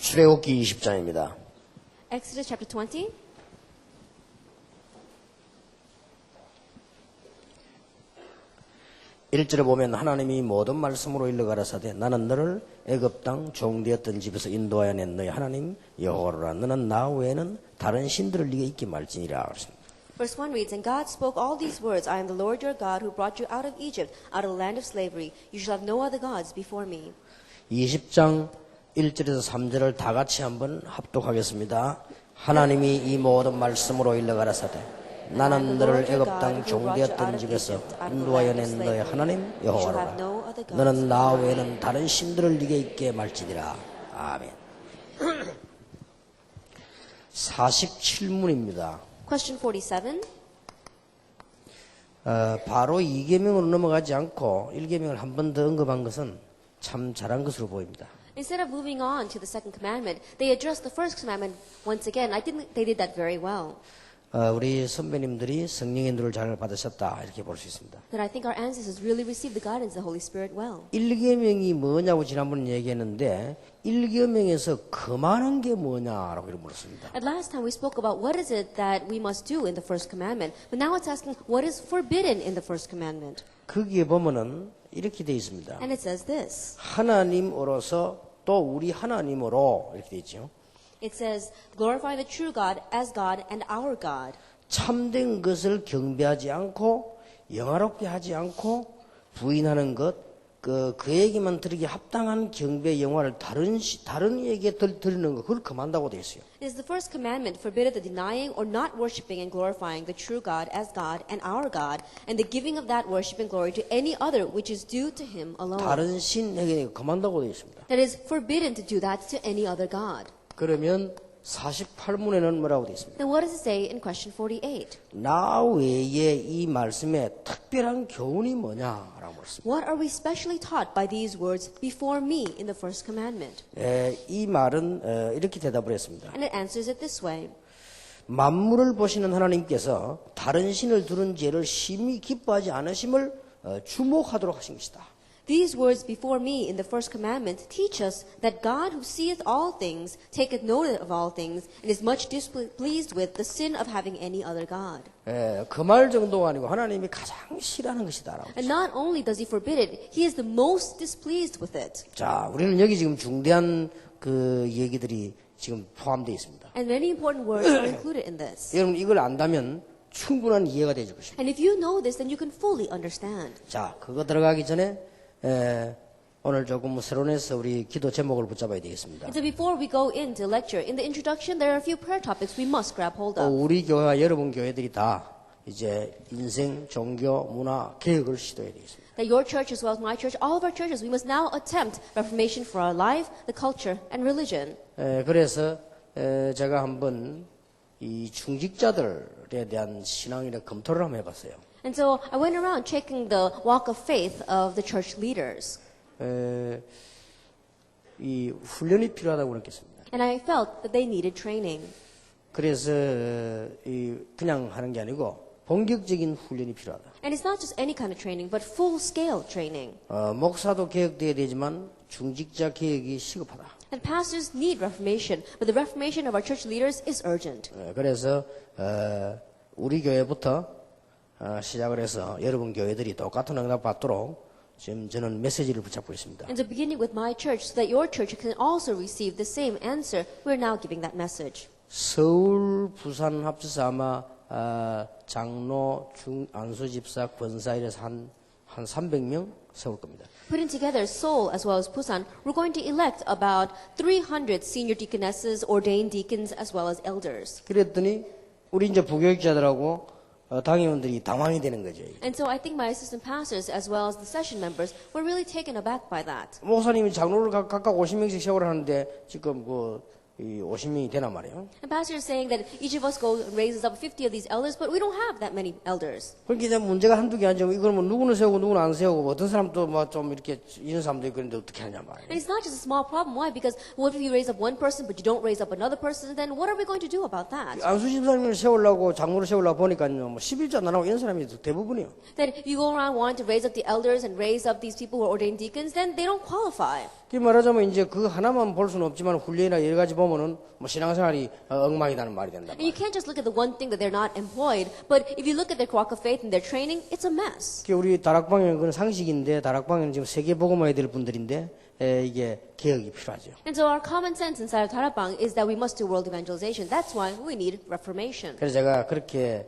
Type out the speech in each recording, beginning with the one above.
출애굽기 20장입니다. Exodus chapter 20. 일절에 보면 하나님이 모든 말씀으로 일러 가라사대 나는 너를 애굽 땅 종되었던 집에서 인도하여 낸 너희 하나님 여호와로라. 너는 나 외에는 다른 신들을 네게 있게 말지니라. 그렇습니다. Verse 1 reads, And God spoke all these words, I am the Lord your God who brought you out of Egypt, out of the land of slavery. You shall have no other gods before me. 20장 1절에서 3절을 다 같이 한번 합독하겠습니다. 하나님이 이 모든 말씀으로 일러 가라사대 나는 너를 애굽 땅 종되었던 집에서 인도하여 낸 너의 하나님 여호와로라. 너는 나 외에는 다른 신들을 네게 있게 말지니라. 아멘. 47문입니다. Question 47. 바로 2계명으로 넘어가지 않고 1계명을 한 번 더 언급한 것은 참 잘한 것으로 보입니다. Instead of moving on to the second commandment, they addressed the first commandment once again. I think they did that very well. 우리 선배님들이 성령의 인도를 잘 받으셨다 이렇게 볼 수 있습니다. That I think our ancestors really received the guidance of the Holy Spirit well. 1계명이 뭐냐고 지난번에 얘기했는데 1계명에서 금하는 게 뭐냐라고 이렇게 물었습니다. At last time we spoke about what is it that we must do in the first commandment, but now it's asking what is forbidden in the first commandment. 거기에 보면은 이렇게 돼 있습니다. And it says this. 하나님으로서 또 우리 하나님으로 이렇게 돼 있죠. It says, glorify the true God as God and our God. 참된 것을 경배하지 않고 영화롭게 하지 않고 부인하는 것, 그에게만 드리기 합당한 경배 영화를 다른 이에게 드리는 것, 그걸 금한다고 되어 있어요. It is the first commandment forbidden the denying or not worshiping and glorifying the true God as God and our God, and the giving of that worship and glory to any other which is due to Him alone. 다른 신에게 금한다고 되어 있습니다. That is forbidden to do that to any other God. 그러면 48문에는 뭐라고 되어 있습니까? Then what does it say in question 48? 나 외에 이 말씀에 특별한 교훈이 뭐냐라고 물었습니다. What are we specially taught by these words before me in the first commandment? 이 말은 이렇게 대답을 했습니다. And it answers it this way. 만물을 보시는 하나님께서 다른 신을 두는 죄를 심히 기뻐하지 않으심을 주목하도록 하신 것이다. These words before me in the first commandment teach us that God who seeth all things taketh note of all things and is much displeased with the sin of having any other God. 그 말 정도가 아니고 하나님이 가장 싫어하는 것이다라고. And not only does he forbid it, he is the most displeased with it. 자, 우리는 여기 지금 중대한 그 얘기들이 지금 포함되어 있습니다. And many important words are included in this. 여러분 이걸 안다면 충분한 이해가 되실 것입니다. And if you know this, then you can fully understand. 자, 그거 들어가기 전에 오늘 조금 서론에서 우리 기도 제목을 붙잡아야 되겠습니다. And so before we go into lecture, in the introduction, there are a few prayer topics we must grab hold of. 우리 교회와 여러분 교회들이 다 이제 인생, 종교, 문화 개혁을 시도해야 되겠습니다. That your church as well as my church, all of our churches, we must now attempt reformation for our life, the culture, and religion. 그래서 제가 한번 이 중직자들에 대한 신앙이나 검토를 한번 해봤어요. And so I went around checking the walk of faith of the church leaders. 이 훈련이 필요하다고 느꼈습니다. And I felt that they needed training. 그래서 그냥 하는 게 아니고 본격적인 훈련이 필요하다. And it's not just any kind of training, but full-scale training. 목사도 개혁돼야 되지만 중직자 개혁이 시급하다. And pastors need reformation, but the reformation of our church leaders is urgent. 그래서 우리 교회부터 시작을 해서 여러분 교회들이 똑같은 응답 받도록 지금 저는 메시지를 붙잡고 있습니다. And so beginning with my church, so that your church can also receive the same answer, we're now giving that message. 서울, 부산 합쳐서 아마 장로, 안수 집사, 권사 이래서 한 300명 세울 겁니다. Putting together Seoul as well as Busan, we're going to elect about 300 senior deaconesses, ordained deacons, as well as elders. 그랬더니 우리 이제 부교육자들하고 당회원들이 당황이 되는 거죠. And so I think my assistant pastors as well as the session members were really taken aback by that. 목사님이 장로를 각각 50명씩 세우라 하는데 지금 이 50명이 되나 말이에요. And pastor is saying that each of us go and raises up 50 of these elders, but we don't have that many elders. 그러니까 이제 문제가 한두 개 아니죠. 이걸 뭐 누구는 세우고 누구는 안 세우고 어떤 사람도 뭐 좀 이렇게 이런 사람도 있고 그런데 어떻게 하냐 말이에요. And it's not just a small problem. Why? Because what if you raise up one person but you don't raise up another person? Then what are we going to do about that? 안수 집사님을 세우려고 장로를 세우려고 보니까요. 뭐 11조 안 하고 이런 사람이 대부분이에요. That if you go around wanting to raise up the elders and raise up these people who are ordained deacons, then they don't qualify. 그 말하자면 이제 그 하나만 볼 수는 없지만 훈련이나 여러 가지 보면은 뭐 신앙생활이 엉망이다는 말이 된다. And you can't just look at the one thing that they're not employed, but if you look at their walk of faith and their training, it's a mess. 그 우리 다락방에는 그건 상식인데 다락방에는 지금 세계 복음화해야 될 분들인데 이게 개혁이 필요하죠. And so our common sense inside of Tarapang is that we must do world evangelization. That's why we need reformation. 그래서 제가 그렇게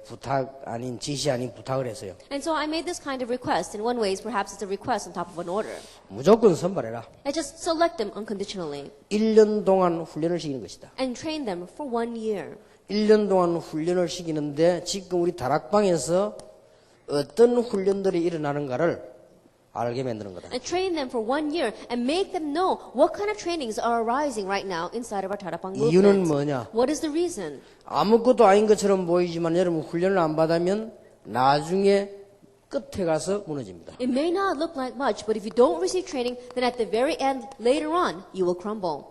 부탁 아닌 지시 아닌 부탁을 했어요. And so I made this kind of request. In one way, perhaps it's a request on top of an order. 무조건 선발해라. I just select them unconditionally 1년 동안 훈련을 시키는 것이다. and train them for 1 year. 1년 동안 훈련을 시키는데 지금 우리 다락방에서 어떤 훈련들이 일어나는가를 알게 만드는 거다. And train them for 1 year and make them know what kind of trainings are arising right now inside of our Tarapang 이유는 movement. 뭐냐? What is the reason? 아무것도 아닌 것처럼 보이지만 여러분 훈련을 안 받으면 나중에 끝에 가서 무너집니다. It may not look like much, but if you don't receive training, then at the very end, later on, you will crumble.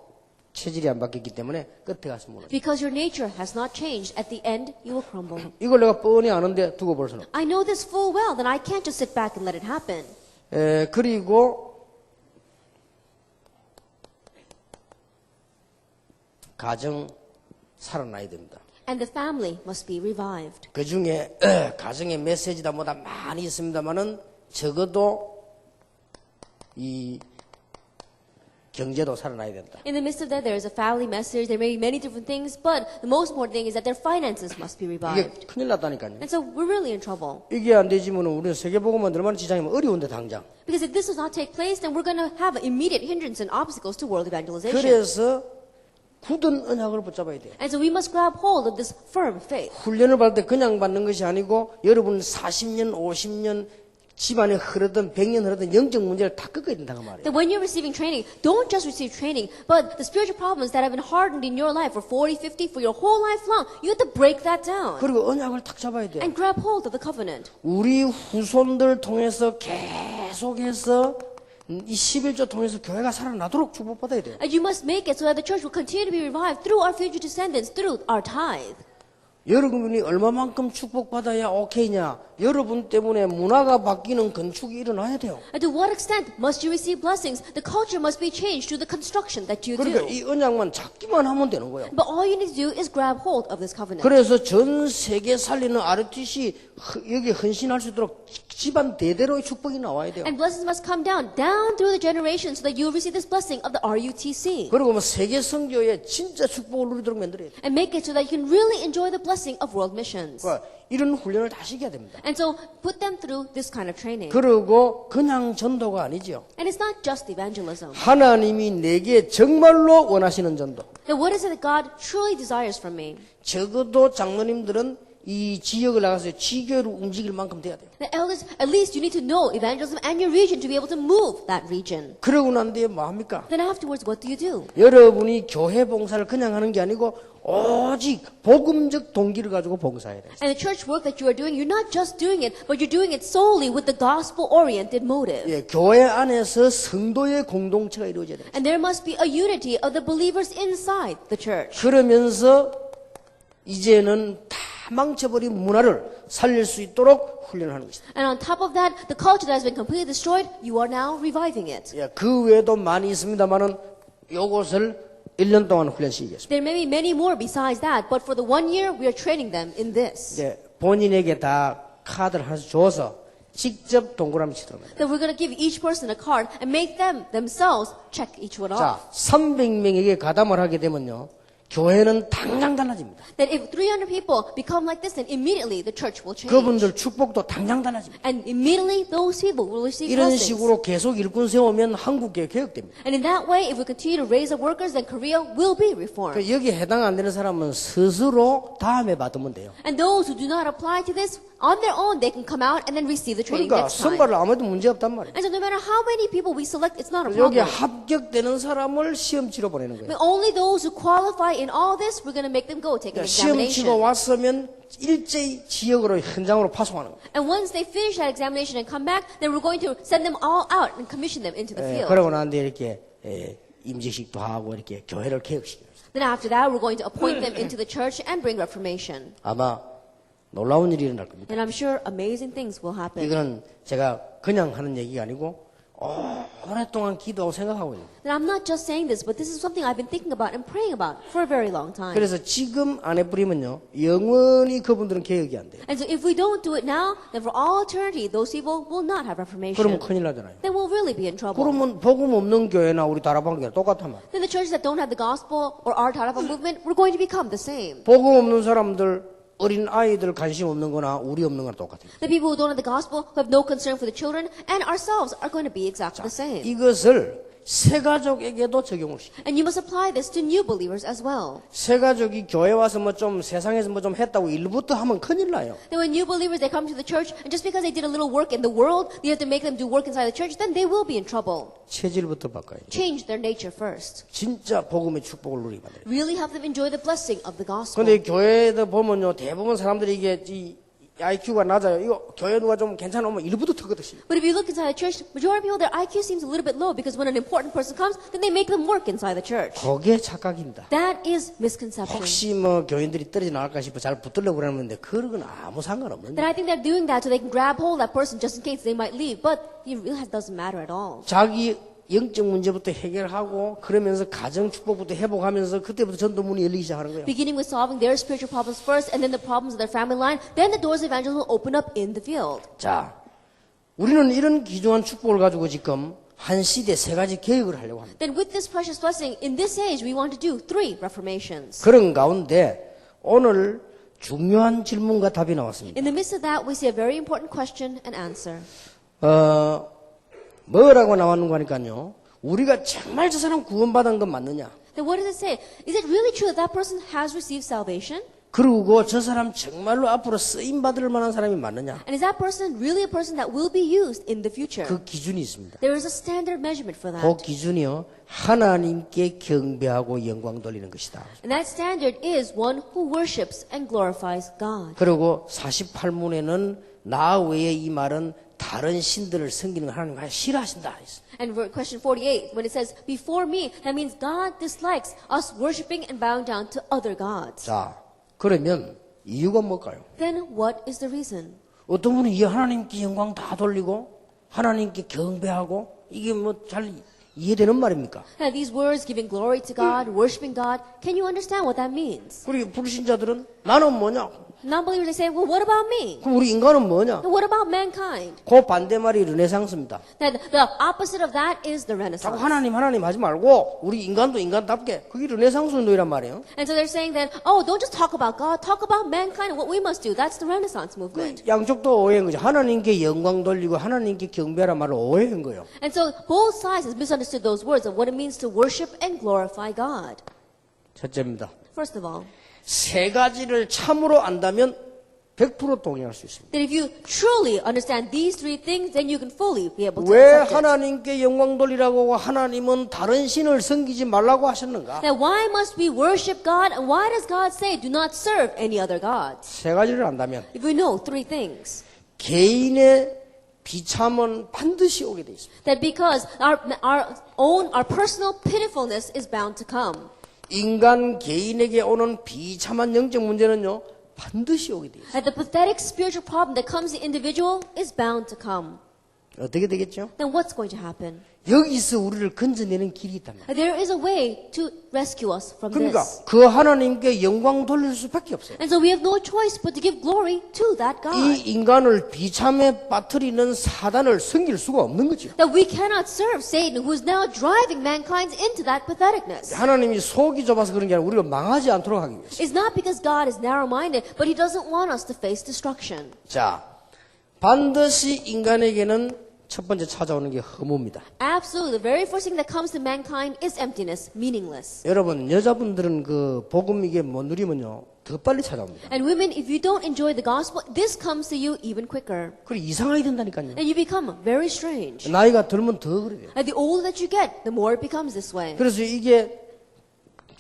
체질이 안 바뀌었기 때문에 끝에 가서 무너집니다. Because your nature has not changed. At the end, you will crumble. 이걸 내가 뻔히 아는데 두고 볼 수는 없어요. I know this full well, then I can't just sit back and let it happen. 그리고 가정 살아나야 됩니다. And the family must be revived. 그 중에 가정의 메시지다 뭐다 많이 있습니다만은 적어도 이 경제도 살아나야 된다. In the midst of that, there is a family message. There may be many different things, but the most important thing is that their finances must be 이게 revived. 큰일 났다니까요. And so we're really in trouble. 이게 안 되지면 우리는 세계복음만 얼마나 지장이면 어려운데 당장. Because if this does not take place, then we're going to have immediate hindrance and obstacles to world evangelization. 그래서 굳은 언약을 붙잡아야 돼요. And so we must grab hold of this firm faith. 훈련을 받을 때 그냥 받는 것이 아니고 여러분 40년, 50년 집안에 흐르던 100년 흐르던 영적 문제를 다 꺾어야 된다는 말이에요. That when you're receiving training, don't just receive training, but the spiritual problems that have been hardened in your life for 40, 50, for your whole life long, you have to break that down 그리고 언약을 탁 잡아야 돼요. and grab hold of the covenant. 우리 후손들 통해서 계속해서 이 11조 통해서 교회가 살아나도록 축복받아야 돼요. And you must make it so that the church will continue to be revived through our future descendants, through our tithe. 여러분이 얼마만큼 축복받아야 오케이냐? 여러분 때문에 문화가 바뀌는 건축이 일어나야 돼요. And to what extent must you receive blessings? The culture must be changed through the construction that you 그러니까 do. 이 언약만 잡기만 하면 되는 거예요. But all you need to do is grab hold of this covenant. 그래서 전 세계 살리는 RTC 여기 헌신할 수 있도록 집안 대대로의 축복이 나와야 돼요. And blessings must come down through the generations so that you will receive this blessing of the RUTC. 그리고 뭐 세계 선교에 진짜 축복을 누리도록 만들어야 돼요. And make it so that you can really enjoy the blessing of world missions. 그러니까 이런 훈련을 다 시켜야 됩니다. And so put them through this kind of training. 그리고 그냥 전도가 아니죠. And it's not just evangelism. 하나님이 내게 정말로 원하시는 전도. Now what is it that God truly desires from me? 적어도 장로님들은 이 지역을 나가서 지교로 움직일 만큼 돼야 돼요. The elders, at least you need to know evangelism and your region to be able to move that region. 그러고 난 뒤에 뭐 합니까? Then afterwards, what do you do? 여러분이 교회 봉사를 그냥 하는 게 아니고 오직 복음적 동기를 가지고 봉사해야 돼요. And the church work that you are doing, you're not just doing it, but you're doing it solely with the gospel-oriented motive. 예, 교회 안에서 성도의 공동체가 이루어져야 돼요. And there must be a unity of the believers inside the church. 그러면서 이제는 다 망쳐버린 문화를 살릴 수 있도록 훈련하는 것이다. And on top of that, the culture that has been completely destroyed, you are now reviving it. 예, 그 외에도 많이 있습니다만은 요것을 1년 동안 훈련시키겠습니다. There may be many more besides that, but for the 1 year, we are training them in this. 이제 본인에게 다 카드를 하나씩 줘서 직접 동그라미 치도록 합니다. That we're going to give each person a card and make them themselves check each one 자, off. 300명에게 가담을 하게 되면요. 교회는 당장 달라집니다. That if 300 people become like this, then immediately the church will change. 그분들 축복도 당장 달라집니다. And immediately those people will receive 이런 blessings. 식으로 계속 일꾼 세우면 한국교회 개혁됩니다. And in that way, if we continue to raise up workers, then Korea will be reformed. 그 여기 해당 안 되는 사람은 스스로 다음에 받으면 돼요. And those who do not apply to this, on their own, they can come out and then receive the training 그러니까 next time. 선발을 아무도 문제 없단 말이에요. And so no matter how many people we select, it's not a 여기 problem. 합격되는 사람을 시험치러 보내는 거예요. But only those who qualify in all this, we're going to make them go take an 시험치고 examination. 왔으면 일제히 지역으로 현장으로 파송하는 거예요. And once they finish that examination and come back, then we're going to send them all out and commission them into the field. 그러고 난 뒤에 이렇게 임직식도 하고 이렇게 교회를 개혁시켜요. Then after that, we're going to appoint them into the church and bring reformation. 아마 놀라운 일이 일어날 겁니다. And I'm sure amazing things will happen. 이거는 제가 그냥 하는 얘기가 아니고 오랫동안 기도하고 생각하고 있는. And I'm not just saying this, but this is something I've been thinking about and praying about for a very long time. 그래서 지금 안 해버리면요, 영원히 그분들은 개혁이 안 돼요. And so if we don't do it now, then for all eternity, those people will not have reformation. 그러면 큰일 나잖아요. Then we'll really be in trouble. 그러면 복음 없는 교회나 우리 다락방 교회 똑같단 말이에요. Then the churches that don't have the gospel or our Tarapa movement, we're going to become the same. 복음 없는 사람들, 어린 아이들 관심 없는 거나 우리 없는 거나 똑같아요. The people who don't have the gospel, who have no concern for the children, and ourselves are going to be exactly the same. 이것을 새 가족에게도 적용을 시켜요. And you must apply this to new believers as well. 새 가족이 교회 와서 뭐 좀 세상에서 뭐 좀 했다고 일부터 하면 큰일 나요. Then when new believers, they come to the church, and just because they did a little work in the world, you have to make them do work inside the church, then they will be in trouble. 체질부터 바꿔요. Change their nature first. 진짜 복음의 축복을 누리게 만들어요. Really help them enjoy the blessing of the gospel. 근데 교회에도 보면요, 대부분 사람들이 이게 이 IQ가 낮아요. 이거 교회 누가 좀 괜찮으면 일부터 턱거듯이. But if you look inside the church, majority of people, their IQ seems a little bit low because when an important person comes, then they make them work inside the church. 그게 착각입니다. That is misconception. 혹시 뭐 교인들이 떨어져 나갈까 싶어 잘 붙들려고 그러는데 그런 건 아무 상관없는 Then 거예요. I think they're doing that so they can grab hold of that person just in case they might leave. But it really doesn't matter at all. 자기 영적 문제부터 해결하고 그러면서 가정 축복부터 회복하면서 그때부터 전도 문이 열리기 시작하는 거예요. Beginning with solving their spiritual problems first and then the problems of their family line, then the doors of evangelism will open up in the field. 자, 우리는 이런 귀중한 축복을 가지고 지금 한 시대 세 가지 개혁을 하려고 합니다. Then with this precious blessing, in this age, we want to do 3 reformations. 그런 가운데 오늘 중요한 질문과 답이 나왔습니다. In the midst of that, we see a very important question and answer. 뭐라고 나왔는가 하니까요. 우리가 정말 저 사람 구원받은 건 맞느냐? Then what does it say? Is it really true that that person has received salvation? 그리고 저 사람 정말로 앞으로 쓰임 받을 만한 사람이 맞느냐? And is that person really a person that will be used in the future? 그 기준이 있습니다. There is a standard measurement for 그 that. 기준이요. 하나님께 경배하고 영광 돌리는 것이다. And that standard is one who worships and glorifies God. 그리고 48문에는 나 외에 이 말은 다른 신들을 섬기는 걸 하나님과 싫어하신다. And question 48, when it says, before me, that means God dislikes us worshiping and bowing down to other gods. 자, 그러면 이유가 뭘까요? Then what is the reason? 어떤 분은 이 하나님께 영광 다 돌리고 하나님께 경배하고 이게 뭐 잘 이해되는 말입니까? Now these words, giving glory to God, worshiping God, can you understand what that means? 그리고 불신자들은 나는 뭐냐? Non-believers, they say, well, what about me? 그럼 우리 인간은 뭐냐? And what about mankind? 그 반대말이 르네상스입니다. Now, the opposite of that is the 자꾸 Renaissance. 하나님 하지 말고 우리 인간도 인간답게 그게 르네상스 운동이란 말이에요. And so they're saying that, oh, don't just talk about God, talk about mankind and what we must do. That's the Renaissance movement. 양쪽도 오해한 거죠. 하나님께 영광 돌리고 하나님께 경배란 말을 오해한 거예요. And so both sides has misunderstood those words of what it means to worship and glorify God. 첫째입니다. First of all, 세 가지를 참으로 안다면 100% 동의할 수 있습니다. that if you truly understand these 3 things, then you can fully be able to 왜 accept it. 하나님께 영광 돌리라고 하고 하나님은 다른 신을 섬기지 말라고 하셨는가? Now, why must we worship God, and why does God say, do not serve any other gods? 세 가지를 안다면 If we know 3 things, 개인의 비참은 반드시 오게 돼 있습니다. that because our personal pitifulness is bound to come. 인간 개인에게 오는 비참한 영적 문제는요 반드시 오게 돼 있어요. That the pathetic spiritual problem that comes to the individual is bound to come. 어떻게 되겠죠? Then what's going to happen? 여기서 우리를 건져내는 길이 있답니다. There is a way to rescue us from 그러니까 this. 그 하나님께 영광 돌릴 수밖에 없어요. And so we have no choice but to give glory to that God. 이 인간을 비참에 빠뜨리는 사단을 섬길 수가 없는 거죠. That we cannot serve Satan, who is now driving mankind into that patheticness. 하나님이 속이 좁아서 그런 게 아니라 우리가 망하지 않도록 하기 위해서. It's not because God is narrow-minded, but He doesn't want us to face destruction. 자, 반드시 인간에게는 첫 번째 찾아오는 게 허무입니다. Absolutely. The very first thing that comes to mankind is emptiness, meaningless. 여러분, 여자분들은 그 복음 이게 못 누리면요, 더 빨리 찾아옵니다. And women, if you don't enjoy the gospel, this comes to you even quicker. 그리고 이상하게 된다니까요. And you become very strange. 나이가 들면 더 그래 돼요. And the older that you get, the more it becomes this way. 그래서 이게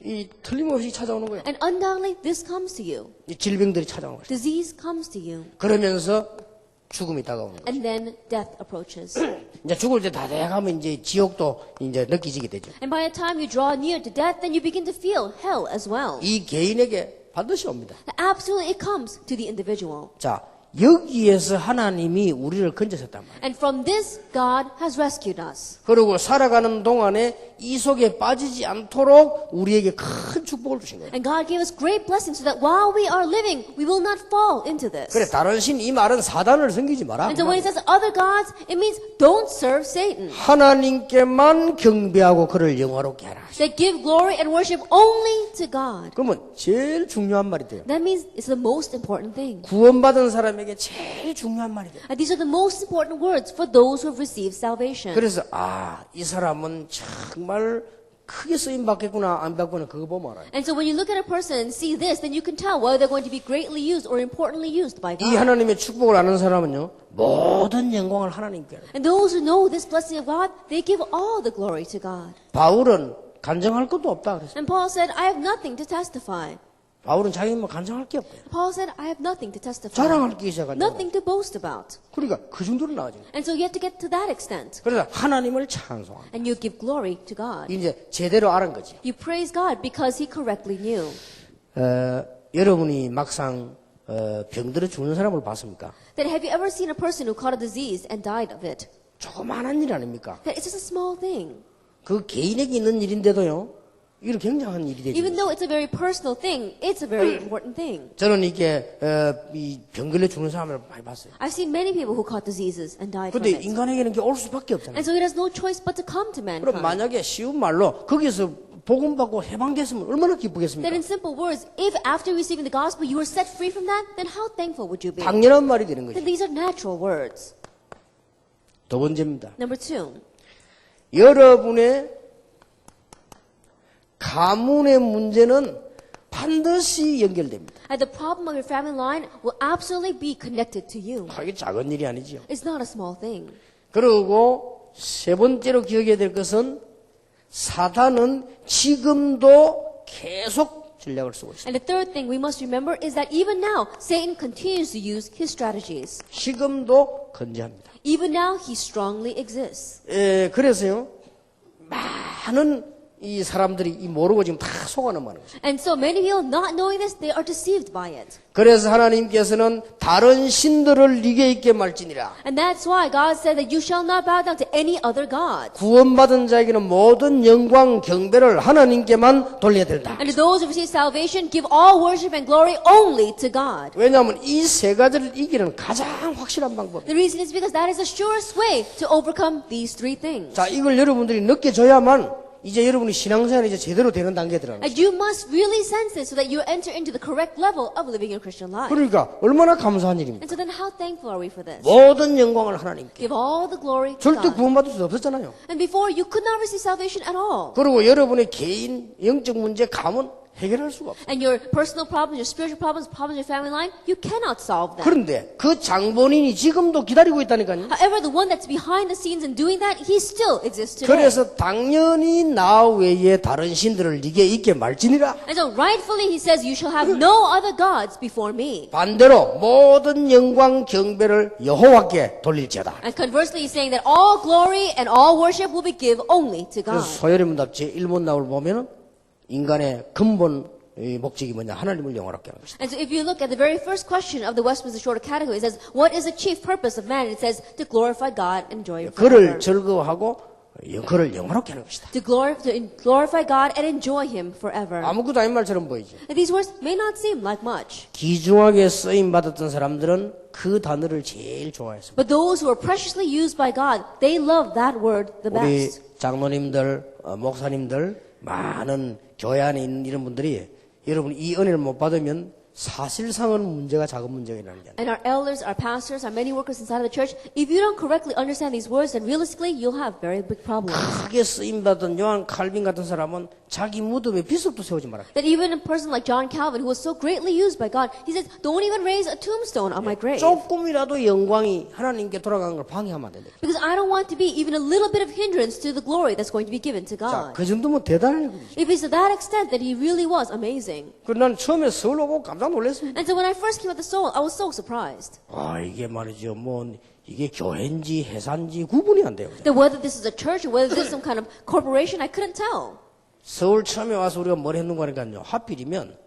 이 틀림없이 찾아오는 거예요. And undoubtedly, this comes to you. 이 질병들이 찾아오는 거예요. Disease comes to you. 그러면서 죽음이 다가오는 거예요. And then death approaches. 이제 죽을 때 다 돼가면 이제 지옥도 이제 느끼지게 되죠. And by the time you draw near to death, then you begin to feel hell as well. 이 개인에게 반드시 옵니다. Absolutely, it comes to the individual. 자, 여기에서 하나님이 우리를 건졌었단 말이에요. And from this, God has rescued us. 그리고 살아가는 동안에 이 속에 빠지지 않도록 우리에게 큰 축복을 주신 거예요. And God gave us great blessings so that while we are living, we will not fall into this. 그래 다른 신 이 말은 사단을 섬기지 마라. And so when it says other gods, it means don't serve Satan. 하나님께만 경배하고 그를 영화롭게 하라. That give glory and worship only to God. 그러면 제일 중요한 말이 돼요. That means it's the most important thing. 구원받은 사람에게 제일 중요한 말이 돼요. And these are the most important words for those who have received salvation. 그래서 이 사람은 정말 크게 쓰임 받겠구나 안 받겠구나 그거 보면 알아요. And so when you look at a person and see this, then you can tell whether they're going to be greatly used or importantly used by 이 God. 하나님의 축복을 아는 사람은요 모든 영광을 하나님께. And those who know this blessing of God, they give all the glory to God. 바울은 간증할 것도 없다 그랬어요. And Paul said, I have nothing to testify. 바울은 자기 뭐 간증할 게 없대요. Paul said, I have nothing to testify. 자랑할 게 있어야 간증. Nothing to boast about. 그러니까 그 정도로 나아진 거예요. And so you have to get to that extent. 그래서 하나님을 찬송합니다. And you give glory to God. 이제 제대로 알은 거지. You praise God because He correctly knew. 여러분이 막상 병들어 죽는 사람을 봤습니까? That have you ever seen a person who caught a disease and died of it? 조그마한 일 아닙니까? That it's just a small thing. 그 개인에게 있는 일인데도요. 이건 굉장한 일이 되죠. Even though it's a very personal thing, it's a very important thing. 저는 이게 이 병걸려 죽는 사람을 많이 봤어요. I've seen many people who caught diseases and died from 그런데 it. 인간에게는 게 올 수밖에 없잖아요. And so it has no choice but to come to 그럼 mankind. 만약에 쉬운 말로 거기서 복음 받고 해방됐으면 얼마나 That 기쁘겠습니까? in simple words, if after receiving the gospel you were set free from that, then how thankful would you be? 당연한 말이 되는 거죠. Then these are natural words. 두 번째입니다. Number two, 여러분의 가문의 문제는 반드시 연결됩니다. and the problem of your family line will absolutely be connected to you. 이게 작은 일이 아니죠. It's not a small thing. 그리고 세 번째로 기억해야 될 것은 사단은 지금도 계속 전략을 쓰고 있습니다. And the third thing we must remember is that even now, Satan continues to use his strategies. 지금도 건재합니다. Even now, he strongly exists. 그래서요 많은 이 사람들이 이 모르고 지금 다 속아넘어가는 거죠. And so many people, not knowing this, they are deceived by it. 그래서 하나님께서는 다른 신들을 네게 있게 말지니라. And that's why God said that you shall not bow down to any other god. 구원받은 자에게는 모든 영광 경배를 하나님께만 돌려야 된다. And to those who receive salvation, give all worship and glory only to God. 왜냐하면 이 세 가지를 이기는 가장 확실한 방법. The reason is because that is the surest way to overcome these three things. 자, 이걸 여러분들이 느껴져야만 이제 여러분이 신앙생활이 이제 제대로 되는 단계에 들어가는 거예요. And you must really sense it so that you enter into the correct level of living your Christian life. 그러니까 얼마나 감사한 일입니까? And so then how thankful are we for this? 모든 영광을 하나님께. Give all the glory to 절대 God. 구원받을 수 없었잖아요. And before, you could not receive salvation at all. 그리고 여러분의 개인 영적 문제 감은 해결할 수가 없어요. And your personal problems, your spiritual problems, problems in your family line, you cannot solve them. 그런데 그 장본인이 지금도 기다리고 있다니까요. However, the one that's behind the scenes and doing that, he still exists today. 그래서 당연히 나 외에 다른 신들을 네게 있게 말지니라. And so rightfully he says, you shall have no other gods before me. 반대로 모든 영광 경배를 여호와께 돌릴지어다. And conversely, he's saying that all glory and all worship will be give only to 그래서 God. 소요리문답 제1문 나올 보면은 인간의 근본 목적이 뭐냐? 하나님을 영화롭게 하는 것이다. And so if you look at the very first question of the Westminster Shorter Catechism, it says, what is the chief purpose of man? It says, to glorify God and enjoy Him 그를 forever. 즐거워하고 그를 영화롭게 하는 것이다. To glorify God and enjoy Him forever. 아무것도 아닌 말처럼 보이죠. And these words may not seem like much. 귀중하게 쓰임 받았던 사람들은 그 단어를 제일 좋아했습니다. But those who are preciously used by God, they love that word the 우리 best. 장로님들, 목사님들, 많은 교회 안에 있는 이런 분들이 여러분 이 은혜를 못 받으면 사실상은 문제가 작은 문제가 일어나는 게 아니에요. And our elders, our pastors, our many workers inside of the church, if you don't correctly understand these words, then realistically, you'll have very big problems. 크게 쓰임받은 요한 칼빈 같은 사람은 자기 무덤에 비석도 세우지 말아요. That even a person like John Calvin, who was so greatly used by God, he says, don't even raise a tombstone on my grave. 조금이라도 영광이 하나님께 돌아가는 걸 방해하면 안 된다. Because I don't want to be even a little bit of hindrance to the glory that's going to be given to 자, God. 그 정도면 대단한 일이죠. If it's to that extent that he really was amazing. 그래서 나는 처음에 서울 오고 깜짝 놀랐습니다. And so when I first came out the soul, I was so surprised. 이게 말이죠. 이게 교회인지 회사인지 구분이 안 돼요. That whether this is a church or whether this is some kind of corporation, I couldn't tell. 서울 처음에 와서 우리가 뭘 했는가 하니까요. 하필이면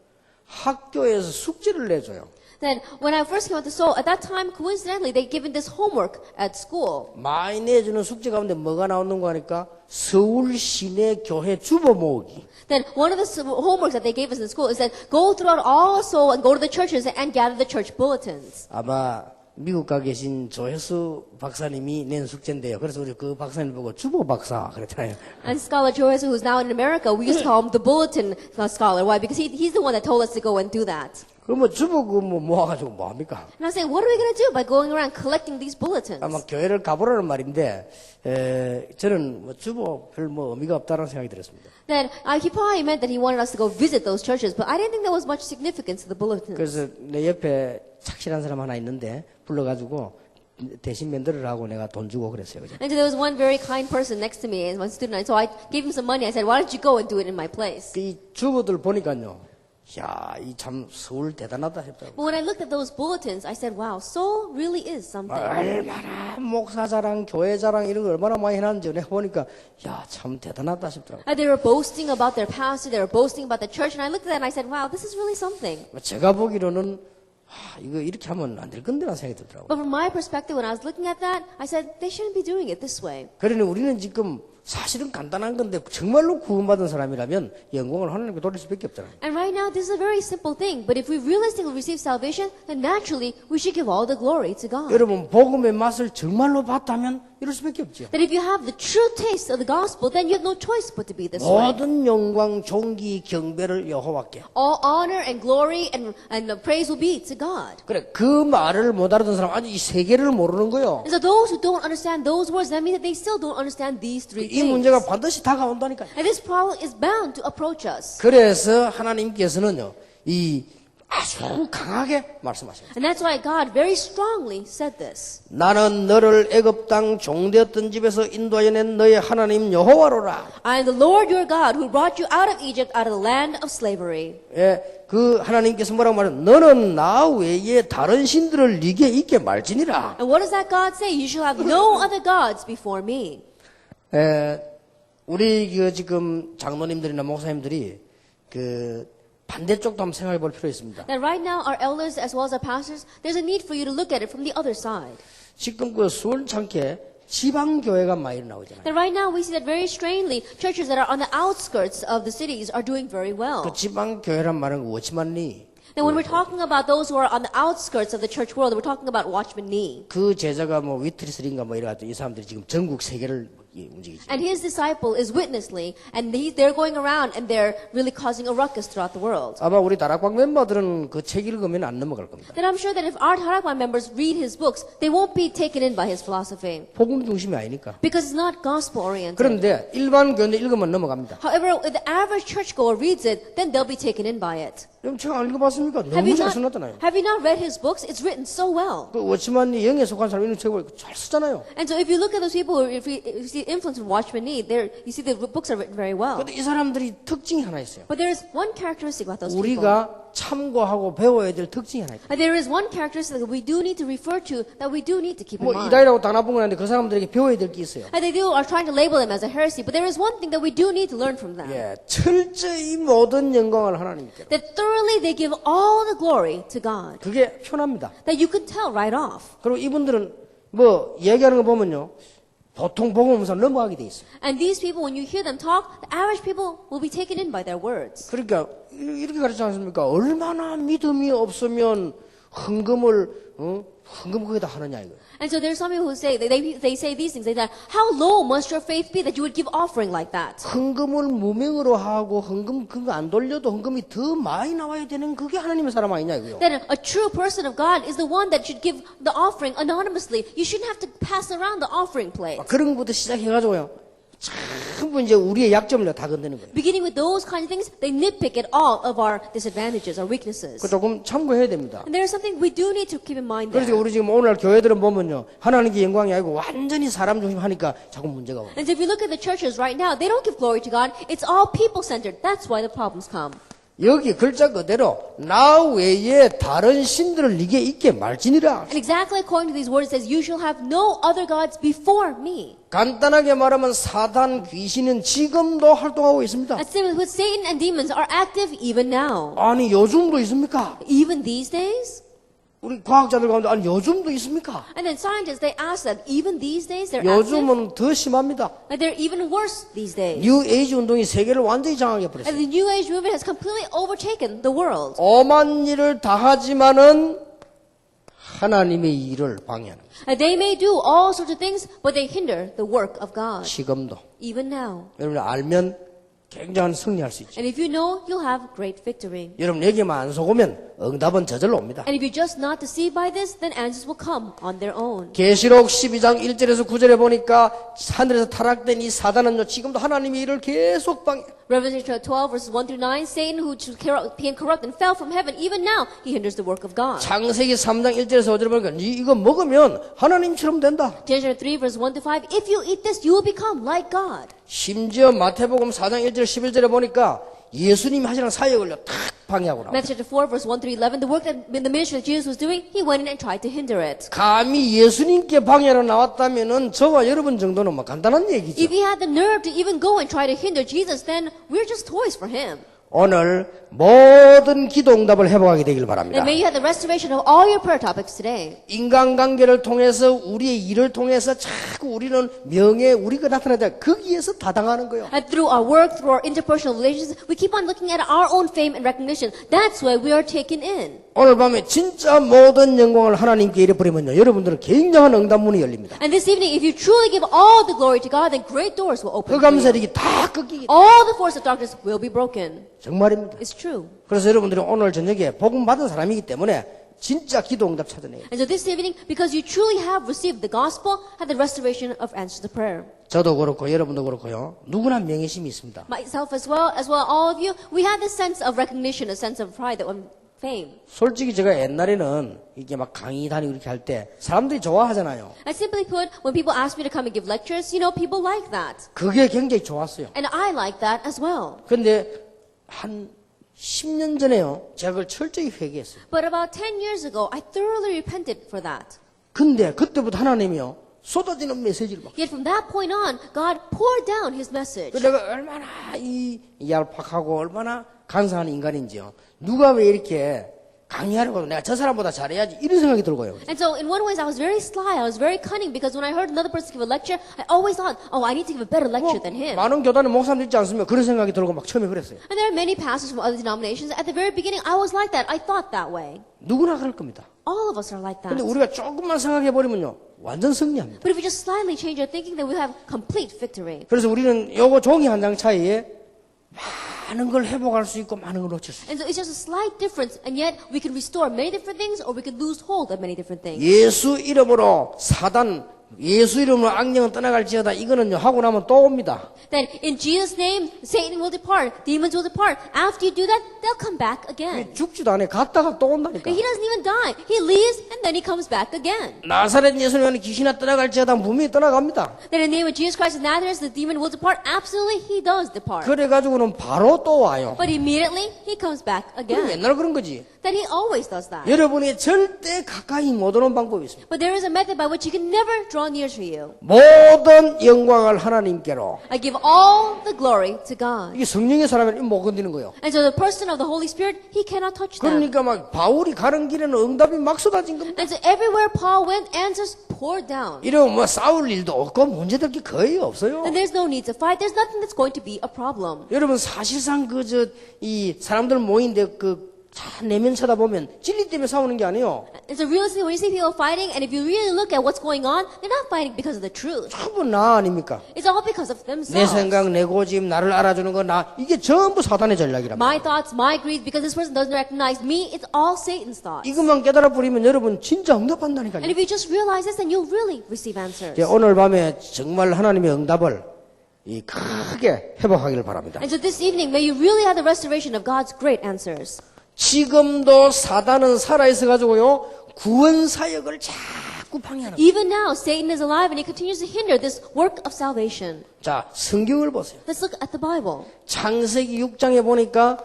학교에서 숙제를 내줘요. Then when I first came out to Seoul, at that time, coincidentally, they'd given this homework at school. 많이 내주는 숙제 가운데 뭐가 나오는 거 하니까 서울 시내 교회 주보 모으기. Then one of the homeworks that they gave us in school is that go throughout all Seoul and go to the churches and gather the church bulletins. 아마 미국 가 계신 조혜수 박사님이 낸 숙제인데요. 그래서 우리 그 박사님 보고 주보 박사 그랬잖아요. And Scholar Joyce, who's now in America, we used to call him the bulletin scholar. Why? Because he's the one that told us to go and do that. 그럼 뭐 주보 그 뭐 모아가지고 뭐 합니까? And I was saying, what are we going to do by going around collecting these bulletins? 아마 교회를 가보라는 말인데 저는 뭐 주보 별 뭐 의미가 없다는 생각이 들었습니다. Then he probably meant that he wanted us to go visit those churches, but I didn't think there was much significance to the bulletins. 그래서 내 옆에 착실한 사람 하나 있는데 불러가지고 대신 면도를 하고 내가 돈 주고 그랬어요. 그죠? And so there was one very kind person next to me, one student, so I gave him some money. I said, why don't you go and do it in my place? 이 주보들 보니까요. 야, 이 참 서울 대단하다 했더라고요. But when I looked at those bulletins, I said, wow, Seoul really is something. 얼마나 목사 자랑, 교회 자랑 이런 거 얼마나 많이 해놨는지 내가 보니까 야, 참 대단하다 싶더라고요. And they were boasting about their pastor, they were boasting about the church, and I looked at that and I said, wow, this is really something. 제가 보기로는 이거 이렇게 하면 안 될 건데라는 생각이 들더라고요. But from my perspective, when I was looking at that, I said, they shouldn't be doing it this way. 그러니 우리는 지금 사실은 간단한 건데 정말로 구원받은 사람이라면 영광을 하나님께 돌릴 수밖에 없잖아요. And right now, this is a very simple thing, but if we realistically receive salvation, then naturally, we should give all the glory to God. 여러분 복음의 맛을 정말로 봤다면 이럴 수밖에 없죠. That if you have the true taste of the gospel, then you have no choice but to be this way. 모든 영광, 존귀, 경배를 여호와께. All honor and glory and praise will be to God. 그래 그 말을 못 알아듣는 사람 아직 이 세 개를 모르는 거요. And so those who don't understand those words, that means that they still don't understand these three 이 things. 문제가 반드시 다가온다니까요. And this problem is bound to approach us. 그래서 하나님께서는요, 이 아주 강하게 말씀하십니다. And that's why God very strongly said this. 나는 너를 애굽 땅 종되었던 집에서 인도하여낸 너의 하나님 여호와로라. I am the Lord your God who brought you out of Egypt, out of the land of slavery. 예, 그 하나님께서 뭐라고 말해요? 너는 나 외에 다른 신들을 네게 있게 말지니라. And what does that God say? You shall have no other gods before me. 우리 그 지금 장로님들이나 목사님들이 그 반대쪽도 한번 생각해 볼 필요 있습니다. That right now our elders as well as our pastors, there's a need for you to look at it from the other side. 지금 그 수원창께 지방 교회가 많이 나오잖아요. That right now we see that very strangely churches that are on the outskirts of the cities are doing very well. 그 지방 교회란 말은 워치만리. Now when we're talking about those who are on the outskirts of the church world, we're talking about Watchman Nee. 그 제자가 뭐 위트리스인가 뭐 이래가지고 이 사람들이 지금 전국 세계를 움직이죠. And his disciple is Witness Lee, and they're going around and they're really causing a ruckus throughout the world. 아마 우리 다락방 멤버들은 그 책 읽으면 안 넘어갈 겁니다. Then I'm sure that if our Tarakwan members read his books, they won't be taken in by his philosophy. 복음 중심이 아니니까. Because it's not gospel oriented. 그런데 일반 교인들 읽으면 넘어갑니다. However, if the average churchgoer reads it, then they'll be taken in by it. 여러분 책 안 읽어봤습니까? 너무 잘 써놨잖아요. Have you not read his books? It's written so well. 그 워치만리 영에 속한 사람 이런 책을 잘 쓰잖아요. And so if you look at those people, if you see influence from Watchman Nee, you see the books are written very well. 근데 이 사람들이 특징이 하나 있어요. But there is one characteristic about those people. 우리가 참고하고 배워야 될 특징이 하나 있어요. There is one characteristic that we do need to refer to, that we do need to keep in 뭐 mind. 이다이라고 당나쁜 건데 그 사람들에게 배워야 될 게 있어요. And they are trying to label them as a heresy, but there is one thing that we do need to learn from them. 예, 철저히 모든 영광을 하나님께. That thoroughly they give all the glory to God. 그게 편합니다. That you can tell right off. 그리고 이분들은 뭐 얘기하는 거 보면요. 보통 복음에서 넘어가게 돼 있어요. And these people, when you hear them talk, the average people will be taken in by their words. 그러니까 이렇게 가르치지 않습니까? 얼마나 믿음이 없으면 헌금을 헌금 거기다 하느냐 이거예요. And so there's some people who say, they say these things, they say, how low must your faith be that you would give offering like that? 헌금을 무명으로 하고 헌금 그거 안 돌려도 헌금이 더 많이 나와야 되는 그게 하나님의 사람 아니냐 이거요. That a true person of God is the one that should give the offering anonymously. You shouldn't have to pass around the offering plate. 그런 것부터 시작해가지고요. 전부 이제 우리의 약점을 다 건드는 거예요. Beginning with those kind of things, they nitpick at all of our disadvantages, our weaknesses. 그 조금 참고해야 됩니다. And there is something we do need to keep in mind 그래서 there. 우리 지금 오늘 교회들은 보면요. 하나님께 영광이 아니고 완전히 사람 중심 하니까 자꾸 문제가 와요. And so if you look at the churches right now, they don't give glory to God. It's all people-centered. That's why the problems come. 여기 글자 그대로 나 외에 다른 신들을 네게 있게 말지니라. And exactly according to these words, it says, you shall have no other gods before me. 간단하게 말하면 사단 귀신은 지금도 활동하고 있습니다. And simply put, Satan and demons are active even now. 아니 요즘도 있습니까? Even these days? 우리 과학자들 가운데 아니 요즘도 있습니까? And then scientists, they ask that even these days they're active? 요즘은 더 심합니다. And they're even worse these days. 뉴 에이지 운동이 세계를 완전히 장악해 And 버렸어요. the New Age movement has completely overtaken the world. 엄한 일을 다 하지만은 하나님의 일을 방해하는 거예요. And they may do all sorts of things, but they hinder the work of God. 지금도 Even now. 여러분 알면 굉장한 승리할 수 있죠. And if you know, you'll have great victory. 여러분 여기만 안 속으면 응답은 저절로 옵니다. And if you're just not deceived by this, then answers will come on their own. 계시록 12장 1절에서 9절에 보니까 하늘에서 타락된 이 사단은요 지금도 하나님의 일을 계속 방해. Revelation 12 verses 1 through 9, Satan who became corrupt and fell from heaven, even now he hinders the work of God. 창세기 3장 1절에서 5절에 보니까 이거 먹으면 하나님처럼 된다. Genesis 3 verse 1 to 5, if you eat this, you will become like God. 심지어 마태복음 4장 1절 11절에 보니까 예수님이 하시는 사역을요 탁 방해하고 나와. Matthew chapter 4 verse 1 through 11, the work that in the ministry that Jesus was doing, he went in and tried to hinder it. 감히 예수님께 방해하러 나왔다면은 저와 여러분 정도는 뭐 간단한 얘기죠. If he had the nerve to even go and try to hinder Jesus, then we're just toys for him. 오늘 모든 기도 응답을 회복하게 되길 바랍니다. And may you have the restoration of all your prayer topics today. 인간관계를 통해서 우리의 일을 통해서 자꾸 우리는 명예 우리가 나타나다 거기에서 다당하는 거예요. And through our work, through our interpersonal relations, we keep on looking at our own fame and recognition. That's why we are taken in. 오늘 밤에 진짜 모든 영광을 하나님께 잃어버리면요 여러분들은 굉장한 응답문이 열립니다. And this evening, if you truly give all the glory to God, then great doors will open for 흑암 you. 세력이 다 꺾이게 All the force of darkness will be broken. 정말입니다. It's true. 그래서 여러분들이 오늘 저녁에 복음 받은 사람이기 때문에 진짜 기도 응답 찾아내요. And so this evening, because you truly have received the gospel, have the restoration of answers to prayer. 저도 그렇고 여러분도 그렇고요. 누구나 명예심이 있습니다. Myself as well all of you, we have this sense of recognition, a sense of pride, fame. 솔직히 제가 옛날에는 이게 막 강의 다니고 이렇게 할 때 사람들이 좋아하잖아요. And simply put, when people ask me to come and give lectures, you know, people like that. 그게 굉장히 좋았어요. And I like that as well. 근데 한 10년 전에요. 제가 그걸 철저히 회개했어요. But about 10 years ago, I thoroughly repented for that. 근데 그때부터 하나님이요. 쏟아지는 메시지를 막. Yet from that point on, God poured down His message. 내가 얼마나 이 얄팍하고 얼마나 간사한 인간인지요. 누가 왜 이렇게 강의하려고 내가 저 사람보다 잘해야지 이런 생각이 들고요. And so in one way, I was very sly, I was very cunning, because when I heard another person give a lecture, I always thought, oh, I need to give a better lecture than him. 많은 교단의 목사님들 있지 않습니까? 그런 생각이 들고 막 처음에 그랬어요. And there are many pastors from other denominations. At the very beginning, I was like that. I thought that way. 누구나 그럴 겁니다. All of us are like that. 근데 우리가 조금만 생각해버리면요. 완전 승리합니다. But if we just slightly change our thinking, then we have complete victory. 그래서 우리는 요거 종이 한 장 차이에 많은 걸 회복할 수 있고 많은 걸 놓칠 수 있어요. And so it's just a slight difference, and yet we can restore many different things, or we can lose hold of many different things. 예수 이름으로 사단, 예수 이름으로 악령은 떠나갈지어다. 이거는요 하고 나면 또 옵니다. Then in Jesus' name, Satan will depart, demons will depart. After you do that, they'll come back again. 죽지도 않아요. 갔다가 또 온다니까. He doesn't even die. He leaves, and then he comes back again. 나사렛 예수님은 귀신아 떠나갈지어다. 분명히 떠나갑니다. Then in the name of Jesus Christ of Nazareth, the demon will depart. Absolutely, he does depart. 그래가지고는 바로 또 와요. But immediately, he comes back 그럼 again. 옛날 그런 거지. Then he always does that. 여러분이 절대 가까이 못 오는 방법이 있습니다. But there is a method by which he can never draw near to you. 모든 영광을 하나님께로. I give all the glory to God. 이게 성령의 사람은 못 건드는 거예요. And so the person of the Holy Spirit, he cannot touch them. 그러니까 막 바울이 가는 길에는 응답이 막 쏟아진 겁니다. And so everywhere Paul went, answers poured down. 이러면 뭐 싸울 일도 없고 문제될 게 거의 없어요. And there's no need to fight. There's nothing that's going to be a problem. 여러분 사실상 이 사람들 모인데 내면 쳐다보면 진리 때문에 싸우는 게 아니에요. And so realistically, when you see people fighting, and if you really look at what's going on, they're not fighting because of the truth. 전부 나 아닙니까? It's all because of 내 themselves. 생각, 내 고집, 나를 알아주는 거 나 이게 전부 사단의 전략이랍니다. My thoughts, my greed, because this person doesn't recognize me, it's all Satan's thoughts. 이것만 깨달아 버리면 여러분 진짜 And 응답한다니까요. if you just realize this, then you'll really receive answers. 오늘 밤에 정말 하나님의 응답을 크게 회복하기를 바랍니다. And so this evening, may you really have the restoration of God's great answers. 지금도 사단은 살아있어 가지고요 구원 사역을 자꾸 방해하는 거예요. Even now, Satan is alive and he continues to hinder this work of salvation. 자, 성경을 보세요. Let's look at the Bible. 창세기 6장에 보니까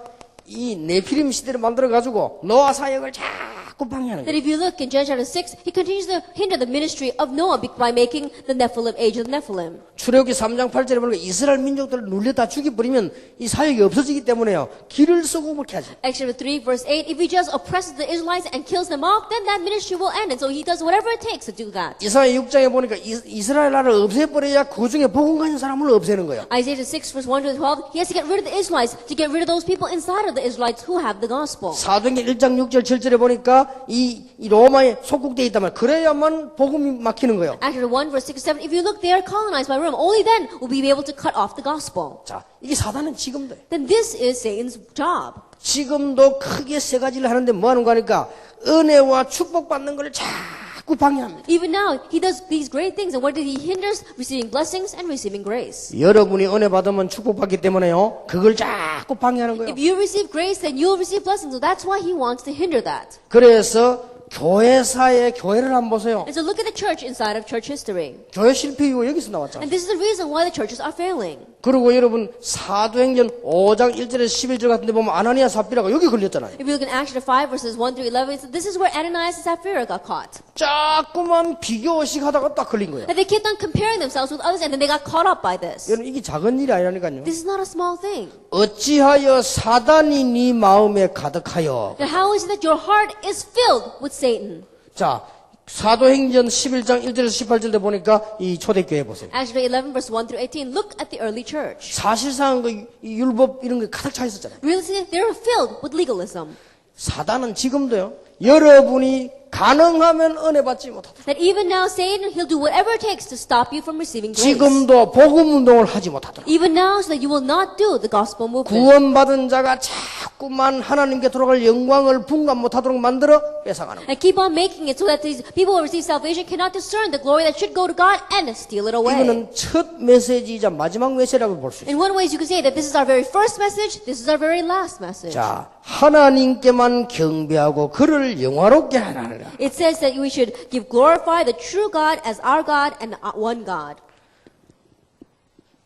이 네피림 시대를 만들어 가지고 노아 사역을 자꾸 방해하는 That 거예요. if you look in Genesis chapter 6, he continues to hinder the ministry of Noah by making the Nephilim, age of Nephilim. 출애굽기 3장 8절에 보니까 이스라엘 민족들을 눌렸다 죽여버리면 이 사역이 없어지기 때문에요. 길을 쓰고 그렇게 하지. Exodus 3 verse 8, if he just oppresses the Israelites and kills them off, then that ministry will end. And so he does whatever it takes to do that. 이사야 6장에 보니까 이스라엘 나라를 없애버려야 그 중에 복음 가진 사람을 없애는 거예요. Isaiah 6 verse 1 to 12, he has to get rid of the Israelites to get rid of those people inside of the Israelites who have the gospel. 사도행전 1장 6절 7절에 보니까 이 로마에 속국되어 있단 말이에요. 그래야만 복음이 막히는 거예요. Acts 1 verse 6 7, if you look, they are colonized by Rome. Only then will we be able to cut off the gospel. 자, 이게 사단은 지금도 Then this is Satan's job. 지금도 크게 세 가지를 하는데 뭐 하는 거 하니까 은혜와 축복받는 걸 자꾸 방해합니다. Even now, he does these great things. And what did he hinders? Receiving blessings and receiving grace. 여러분이 은혜 받으면 축복받기 때문에요. 그걸 자꾸 방해하는 거예요. If you receive grace, then you'll receive blessings. So that's why he wants to hinder that. 그래서 교회사의 교회를 한번 보세요. And so look at the church inside of church history. 교회 실패 이유가 여기서 나왔잖아요. And this is the reason why the churches are failing. 그리고 여러분 사도행전 5장 1절에서 11절 같은 데 보면 아나니아 삽비라가 여기 걸렸잖아요. If you look in Acts 5 verses 1 through 11, this is where Ananias and Sapphira got caught. 자꾸만 비교식 하다가 딱 걸린 거예요. And they kept on comparing themselves with others, and then they got caught up by this. 여러분 이게 작은 일이 아니라니까요. This is not a small thing. 어찌하여 사단이 네 마음에 가득하여. Now how is it that your heart is filled with Satan? 자, 사도행전 11장 1절에서 18절에 보니까 이 초대교회 보세요. Acts 11 verse 1 through 18, look at the early church. 사실상 그 율법 이런 게 가득 차 있었잖아요. Really, they're filled with legalism. 사단은 지금도요. 여러분이 가능하면 은혜 받지 못하도록. That even now, Satan, he'll do whatever it takes to stop you from receiving grace. 지금도 복음 운동을 하지 못하도록. Even now, so that you will not do the gospel movement. 구원받은 자가 자꾸만 하나님께 돌아갈 영광을 분간 못하도록 만들어 뺏어가는 거예요. And keep on making it so that these people who receive salvation cannot discern the glory that should go to God and steal it away. 이거는 첫 메시지이자 마지막 메시지라고 볼 수 있어요. In one way, you can say that this is our very first message, this is our very last message. 자, 하나님께만 경배하고 그를 영화롭게 하라. It says that we should glorify the true God as our God and one God.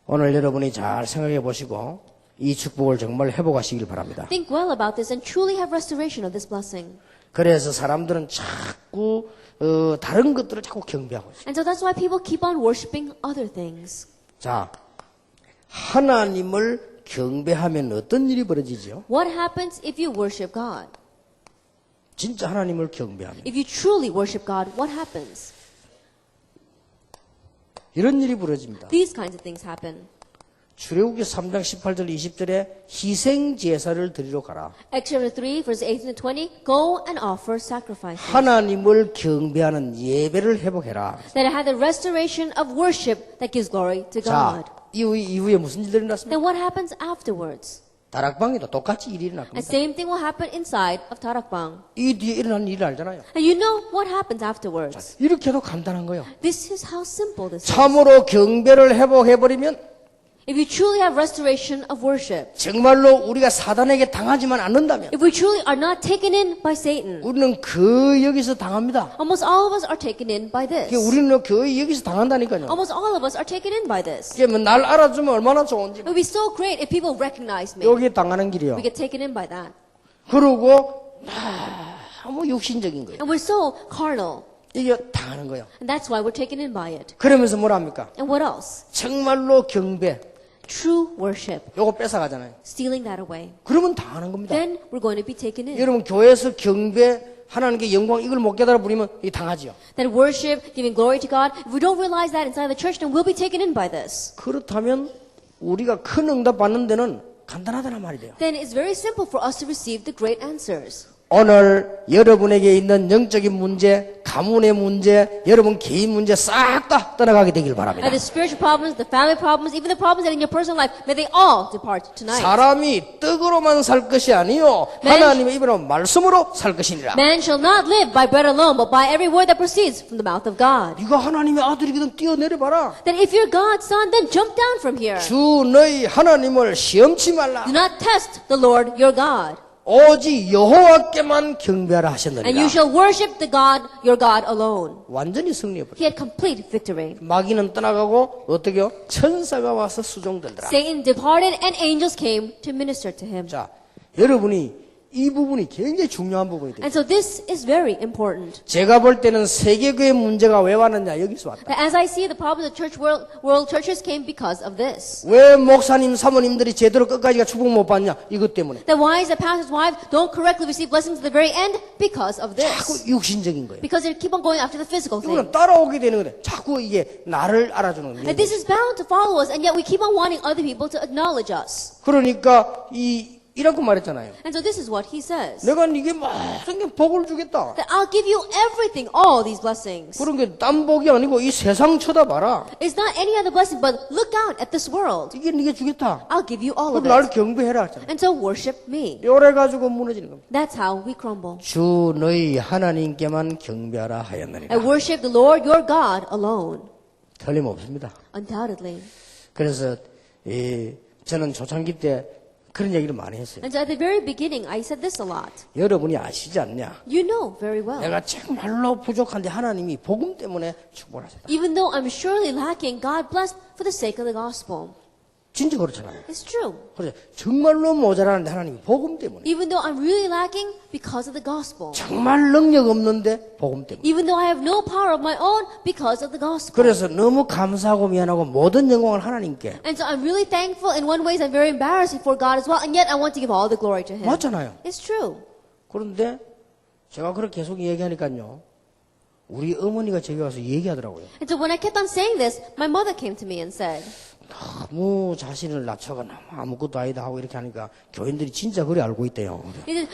오늘 여러분이 잘 생각해 보시고 이 축복을 정말 회복하시길 바랍니다. Think well about this and truly have restoration of this blessing. 그래서 사람들은 자꾸 다른 것들을 자꾸 경배하고 있어요. And so that's why people keep on worshiping other things. 자, 하나님을 경배하면 어떤 일이 벌어지죠? What happens if you worship God? 진짜 하나님을 경배하면 If you truly worship God, what happens? 이런 일이 벌어집니다. These kinds of things happen. 출애굽기 3장 18절 20절에 희생 제사를 드리러 가라. Exodus 3, verse 18 to 20, go and offer sacrifices. 하나님을 경배하는 예배를 회복해라. That it had the restoration of worship that gives glory to 자, God. 이후에 무슨 일들이 났습니까? Then what happens afterwards? 다락방에도 똑같이 일이 일어날 And 겁니다. same thing will happen inside of Tarakbang. 이 뒤에 일어나는 일을 알잖아요. And you know what happens afterwards. 이렇게 해도 간단한 거예요. This is how simple this is. 참으로 경배를 회복해버리면 If you truly have restoration of worship, 정말로 우리가 사단에게 당하지만 않는다면 if we truly are not taken in by Satan, 우리는 그 여기서 당합니다. almost all of us are taken in by this. 우리는 거의 여기서 당한다니까요. Almost all of us are taken in by this. 이게 날 알아주면 얼마나 좋은지. It would be so great if people recognize me. 여기 당하는 길이요. We get taken in by that. 그리고 너무 육신적인 거예요. And we're so carnal. 이게 당하는 거예요. And that's why we're taken in by it. 그러면서 뭐라 합니까? And what else? 정말로 경배. True worship. 요거 뺏어가잖아요. Stealing that away. 그러면 당하는 겁니다. Then we're going to be taken in. 여러분 교회에서 경배 하나님께 영광 이걸 못 깨달아 부리면 이 당하지요. That worship, giving glory to God, if we don't realize that inside the church, then we'll be taken in by this. 그렇다면 우리가 큰 응답 받는 데는 간단하다는 말이 돼요. Then it's very simple for us to receive the great answers. 오늘 여러분에게 있는 영적인 문제, 가문의 문제, 여러분 개인 문제 싹 다 떠나가게 되길 바랍니다. And the spiritual problems, the family problems, even the problems that in your personal life, may they all depart tonight. 사람이 떡으로만 살 것이 아니요 하나님의 입으로 말씀으로 살 것이니라. Man shall not live by bread alone, but by every word that proceeds from the mouth of God. 네가 하나님의 아들이거든 뛰어내려봐라. That if you're God's son, then jump down from here. 주 너희 하나님을 시험치 말라. Do not test the Lord your God. 오직 여호와께만 경배하라 And you 하셨느니라. shall worship the God, your God alone. 완전히 승리해버려. He had complete victory. 마귀는 떠나가고 어떻게요? 천사가 와서 수종들더라. Satan departed and angels came to minister to him. 자, 여러분이 이 부분이 굉장히 중요한 부분이 돼요. And so this is very important. 제가 볼 때는 세계교회 문제가 왜 왔느냐 여기서 왔다. As I see the problem, the church world churches came because of this. 왜 목사님 사모님들이 제대로 끝까지가 축복 못 받냐 이것 때문에. Then why is the pastor's wife don't correctly receive blessings at the very end? Because of 자꾸 this. 육신적인 거예요. Because they keep on going after the physical thing. 이거는 따라오게 되는 거예요. 자꾸 이게 나를 알아주는 거예요. And this is bound to follow us, and yet we keep on wanting other people to acknowledge us. 그러니까 이라고 말했잖아요. And so this is what he says. 내가 이게 모든 게 복을 주겠다. That I'll give you everything, all these blessings. 그런 게 딴 복이 아니고 이 세상 쳐다봐라. It's not any other blessing, but look out at this world. 이게 네게 주겠다. I'll give you all 그럼 of 나를 it. 경배해라 했잖아. And so worship me. 요래 가지고 무너지는 겁니다. That's how we crumble. 주 너희 하나님께만 경배하라 하였느니라. And worship the Lord your God alone. 틀림없습니다. Undoubtedly. 그래서 저는 초창기 때 그런 얘기를 많이 했어요. And so at the very beginning, I said this a lot. 여러분이 아시지 않냐? You know very well. 내가 정말로 부족한데 하나님이 복음 때문에 축복하셨다. Even though I'm surely lacking, God blessed for the sake of the gospel. 진짜 그렇잖아요. It's true. 그래서 정말로 모자라는데 하나님이 복음 때문에. Even though I'm really lacking, because of the gospel. 정말 능력 없는데 복음 때문에. Even though I have no power of my own, because of the gospel. 그래서 너무 감사하고 미안하고 모든 영광을 하나님께. And so I'm really thankful. In one way, I'm very embarrassed before God as well. And yet I want to give all the glory to Him. 맞잖아요. It's true. 그런데 제가 그렇게 계속 얘기하니까요. 우리 어머니가 제게 와서 얘기하더라고요. And so when I kept on saying this, my mother came to me and said, 너무 자신을 낮춰가 너무 아무것도 아니다 하고 이렇게 하니까 교인들이 진짜 그래 알고 있대요.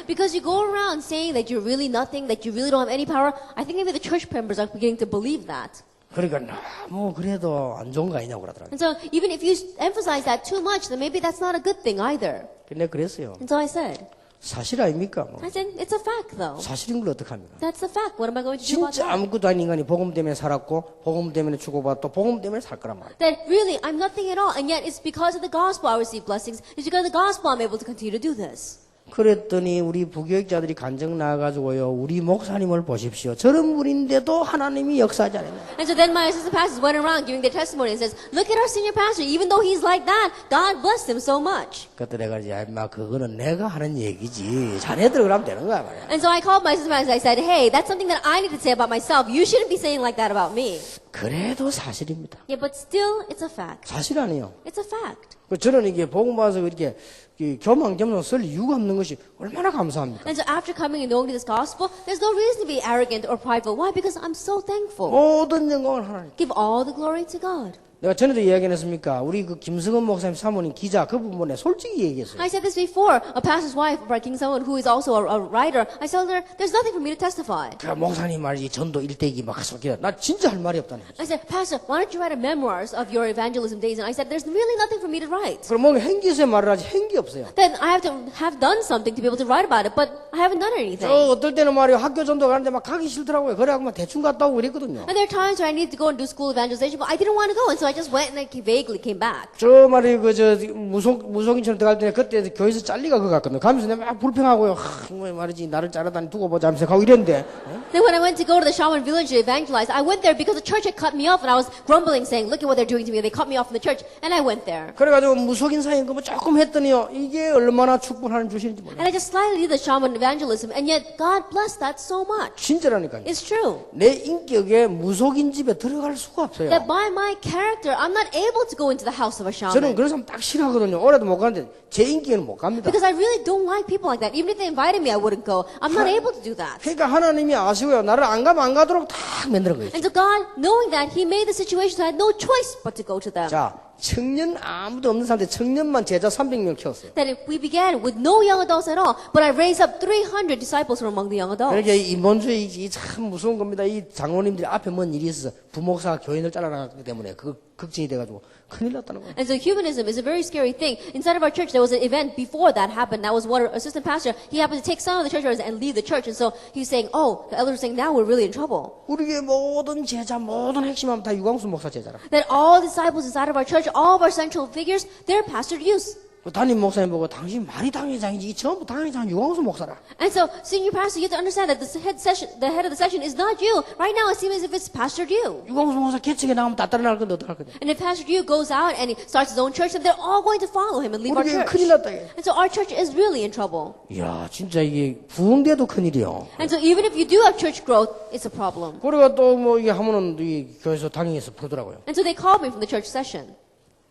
because you go around saying that you're really nothing, that you really don't have any power, I think maybe the church members are beginning to believe that. 그러니까 너무 그래도 안 좋은 거 아니냐고 그러더라고요. And so even if you emphasize that too much, then maybe that's not a good thing either. 근데 그랬어요. And so I said, 사실 아닙니까? 뭐. I said, it's a fact though. 사실인 걸 어떡합니까? That's a fact. What am I going to do about 진짜 that? 아무것도 아닌 인간이 복음 때문에 살았고 복음 때문에 주고받고 복음 때문에 살 거란 말이에요. That really, I'm nothing at all, and yet it's because of the gospel I receive blessings. It's because of the gospel I'm able to continue to do this. 그랬더니 우리 부교육자들이 간증 나와가지고요. 우리 목사님을 보십시오. 저런 분인데도 하나님이 역사하지 않았나. And so then my assistant pastors went around giving their testimony and says, look at our senior pastor. Even though he's like that, God blessed him so much. 그때 내가 이제 임마 그거는 내가 하는 얘기지. 자네들 그러면 되는 거야 말이야. And so I called my assistant pastor. I said, hey, that's something that I need to say about myself. You shouldn't be saying like that about me. 그래도 사실입니다. Yeah, but still, it's a fact. 사실 아니에요. It's a fact. 저는 이게 복음 봐서 이렇게 교만겸손 쓸 이유가 없는 것이 얼마나 감사합니까? And so after coming and knowing this gospel, there's no reason to be arrogant or prideful. Why? Because I'm so thankful. 모든 영광을 하나님. Give all the glory to God. 내가 전에도 이야기했습니까? 우리 그 김성은 목사님 사모님 기자 그 부분에 솔직히 얘기했어요. I said this before. A pastor's wife, King Solomon, who is also a writer, I told her, there's nothing for me to testify. 그 목사님 말이지 전도 일대기 막 속이라. 나 진짜 할 말이 없다는 거지. I said, Pastor, why don't you write a memoirs of your evangelism days? And I said, there's really nothing for me to write. 그럼 뭐 행기세 말을 하지 행기 없어요. Then I have to have done something to be able to write about it, but I haven't done anything. 어떨 때는 말이요 학교 전도 가는데 막 가기 싫더라고요. 그래갖고 막 대충 갔다 오고 그랬거든요. And there are times where I need to go and do school evangelization, but I didn't want to go, and so I just went and I vaguely came back. 저 말이 그저 무속인처럼 들어갈 때 그때 교회에서 잘리가 그거 같거든요. 가면서 내가 막 불평하고요. 뭐 말이지 나를 자르다니 두고 보자 하면서 가고 이랬는데. Then when I went to go to the shaman village to evangelize, I went there because the church had cut me off, and I was grumbling, saying, "Look at what they're doing to me. They cut me off from the church." And I went there. 그래가지고 무속인 사이인 거뭐 조금 했더니요. 이게 얼마나 축복하는 주시는지 몰라요. And I just slightly did the shaman evangelism, and yet God blessed that so much. 진짜라니까요. It's true. 내 인격에 무속인 집에 들어갈 수가 없어요. That by my character, I'm not able to go into the house of a 저는 shaman. 그런 사람 딱 싫어하거든요. 올해도 못 가는데 제 인격에는 못 갑니다. Because I really don't like people like that. Even if they invited me, I wouldn't go. I'm not able to do that. 그러니까 하나님이 아시고요. 나를 안 가면 안 가도록 다 만드는 거예요. And so God, knowing that, He made the situation so I had no choice but to go to them. 자, 청년 아무도 없는 사람한테 청년만 제자 300명 키웠어요. That if we began with no young adults at all, but I raised up 300 disciples from among the young adults. 그러니까 이 먼저이 참 무서운 겁니다. 이 장로님들이 앞에 뭔 일이 있어서 부목사가 교인을 잘라나갔기 때문에 그 걱정이 돼가지고 큰일 났다는 거예요. And so humanism is a very scary thing. Inside of our church, there was an event before that happened. That was one assistant pastor. He happened to take some of the church members and leave the church. And so he's saying, oh, the elders are saying, now we're really in trouble. 우리의 모든 제자, 모든 핵심하면 다 유광수 목사 제자라. That all disciples inside of our church, all of our central figures, they're Pastor Hughes. 그 담임 목사님 보고 당신 말이 당회장이지 이 전부 당회장 유광수 목사라. And so, senior pastor, you have to understand that the head of the section is not you. Right now, it seems as if it's Pastor Yu. 유광수 목사 개척에 나가면 다 따라날 건데 어떡할 거냐. And if Pastor Yu goes out and he starts his own church, then they're all going to follow him and leave our 우리 church. 큰일 났다 이게. And so our church is really in trouble. 이야 진짜 이게 부흥돼도 큰일이요. And so even if you do have church growth, it's a problem. 그리고 또 뭐 이게 하면은 이 교회에서 당행해서 부르더라고요. And so they called me from the church session.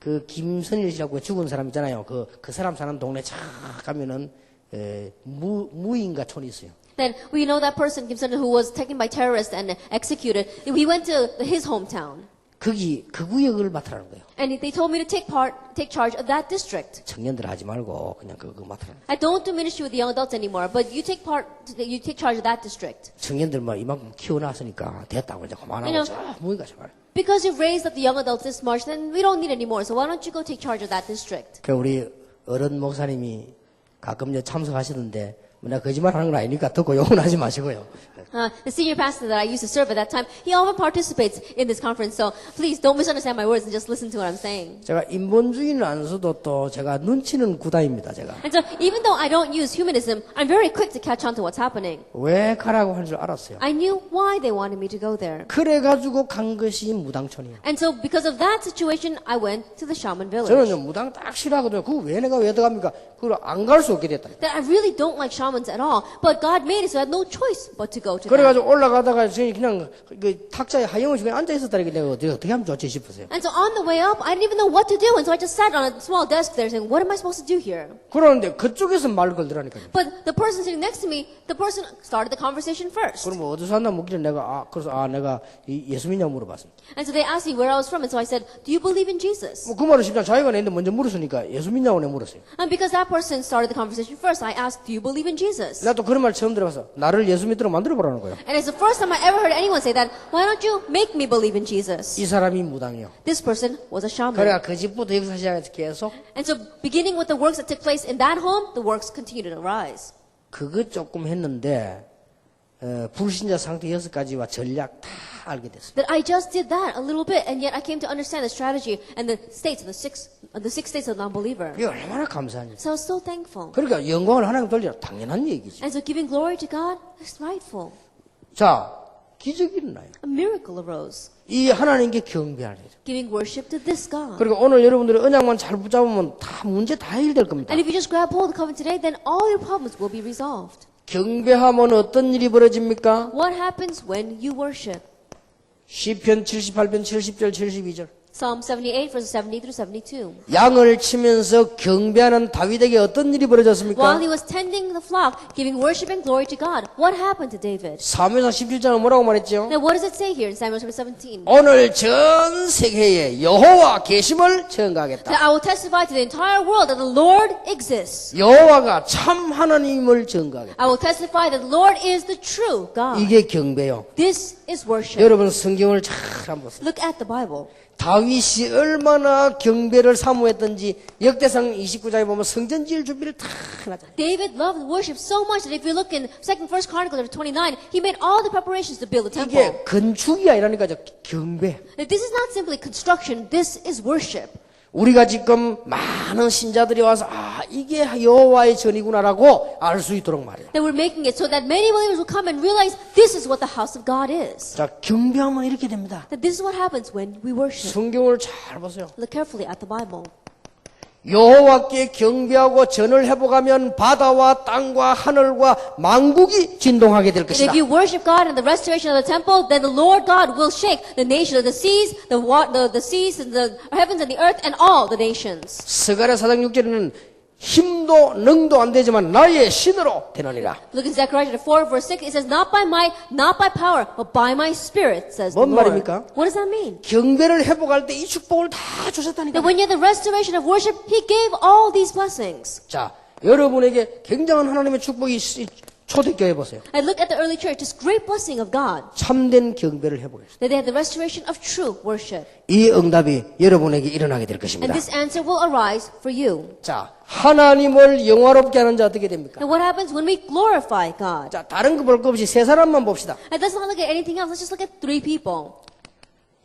그 김선일 씨라고 죽은 사람 있잖아요. 그 사람 사는 동네 쫙 가면은 무인가 촌이 있어요. Then we know that person, Kim Sun, who was taken by terrorists and executed. We went to his hometown. 거기 그 구역을 맡으라는 거예요. And they told me to take charge of that district. 청년들 하지 말고 그냥 그거 맡으라는 거예요. I don't do ministry with the young adults anymore, but you take charge of that district. 청년들 뭐 이만큼 키워놨으니까 됐다고 이제 그만하고 쫙 무인가 제발. Because you've raised up the young adults this much, then we don't need anymore. So why don't you go take charge of that district? 그 우리 어른 목사님이 가끔 이제 참석하시던데 나 거짓말 하는 건 아니니까 듣고 욕은 하지 마시고요. The senior pastor that I used to serve at that time, he often participates in this conference. So please don't misunderstand my words and just listen to what I'm saying. 제가 인본주의는 안 써도 또 제가 눈치는 구다입니다. 제가. And so even though I don't use humanism, I'm very quick to catch on to what's happening. 왜 가라고 한 줄 알았어요. I knew why they wanted me to go there. 그래가지고 간 것이 무당촌이에요. And so because of that situation, I went to the shaman village. 저는요 무당 딱 싫어하거든요. 그거 왜 내가 왜 들어갑니까? 그걸 안 갈 수 없게 됐다. That I really don't like shamans at all. But God made it so I had no choice but to go to them. 그래가지고 올라가다가 그냥 그 탁자에 하영을 주고 앉아 있었다니까 내가 어떻게 하면 좋지 싶었어요. And so on the way up, I didn't even know what to do. And so I just sat on a small desk there saying, what am I supposed to do here? 그러는데 그쪽에서 말을 걸더라니까요. But the person sitting next to me, the person started the conversation first. 그럼 어디서 왔나 묻기를 내가 내가 예수 믿냐고 물어봤어요. And so they asked me where I was from. And so I said, do you believe in Jesus? 뭐 그 말은 심지어 자기가 내는데 먼저 물었으니까 예수 믿냐고 내가 물었어요. And because that person started the conversation first, I asked, do you believe in Jesus? 나도 그런 말 처음 들어봐서 나를 예수 믿도록 만들어 보라는 거예요. And it's the first time I ever heard anyone say that. Why don't you make me believe in Jesus? 이 사람이 무당이요. This person was a shaman. 그래가 그 집부터 여기서 시작해서 계속 And so beginning with the works that took place in that home, the works continued to arise. 그거 조금 했는데 불신자 상태 6가지와 전략 다 알게 됐어요. That I just did that a little bit, and yet I came to understand the strategy and the states of the six states of non-believer. 이게 얼마나 감사한지. So I was so thankful. 그러니까 영광을 하나님 돌리라 당연한 얘기지. And so giving glory to God is rightful. 자, 기적이 일어나요. A miracle arose. 이 하나님께 경배하는 일. Giving worship to this God. 그리고 오늘 여러분들이 언약만 잘 붙잡으면 다 문제 다 해결될 겁니다. And if you just grab hold of the covenant today, then all your problems will be resolved. 경배하면 어떤 일이 벌어집니까? What happens when you worship? 시편 78편 70절 72절. Psalm 78, verses 70 through 72. 양을 치면서 경배하는 다윗에게 어떤 일이 While 벌어졌습니까? he was tending the flock, giving worship and glory to God, what happened to David? 사무엘상 17장은 뭐라고 말했죠? Now, what does it say here in Samuel chapter 17? 오늘 전 세계에 여호와 계심을 증거하겠다. That I will testify to the entire world that the Lord exists. 여호와가 참 하나님을 증거하겠다. I will testify that the Lord is the true God. 이게 경배요. This is worship. 여러분 성경을 잘 한번 보세요. Look at the Bible. 다윗이 얼마나 경배를 사모했던지 역대상 29장에 보면 성전 지을 준비를 다 해놨잖아요. David loved worship so much that if you look in 2nd Chronicles 29, he made all the preparations to build the temple. 이게 건축이 아니라니까 경배. This is not simply construction, this is worship. 우리가 지금 많은 신자들이 와서 이게 여호와의 전이구나라고 알 수 있도록 말이에요. That we're making it so that many believers will come and realize this is what the house of God is. 자, 경배하면 이렇게 됩니다. That this is what happens when we worship. 성경을 잘 보세요. Look carefully at the Bible. 여호와께 경배하고 전을 회복하면 바다와 땅과 하늘과 만국이 진동하게 될 And 것이다. if you worship God and the restoration of the temple, then the Lord God will shake the nation of the seas, the seas and the heavens and the earth and all the nations. 스가랴 4장 6절에는 힘도 능도 안 되지만 나의 신으로 되느니라. Look at Zechariah chapter 4 verse 6. It says, not by might, not by power, but by my spirit, says the 뭔 Lord. 말입니까? What does that mean? 경배를 회복할 때 이 축복을 다 주셨다니까. That when you have the restoration of worship, He gave all these blessings. 자, 여러분에게 굉장한 하나님의 축복이 초대교회 보세요. And look at the early church, this great blessing of God. 참된 경배를 회복했어요. That they had the restoration of true worship. 이 응답이 여러분에게 일어나게 될 And 것입니다. this answer will arise for you. 자, 하나님을 영화롭게 하는 자 어떻게 됩니까? And what happens when we glorify God? 자, 다른 거 볼 거 없이 세 사람만 봅시다. And let's not look at anything else. Let's just look at three people.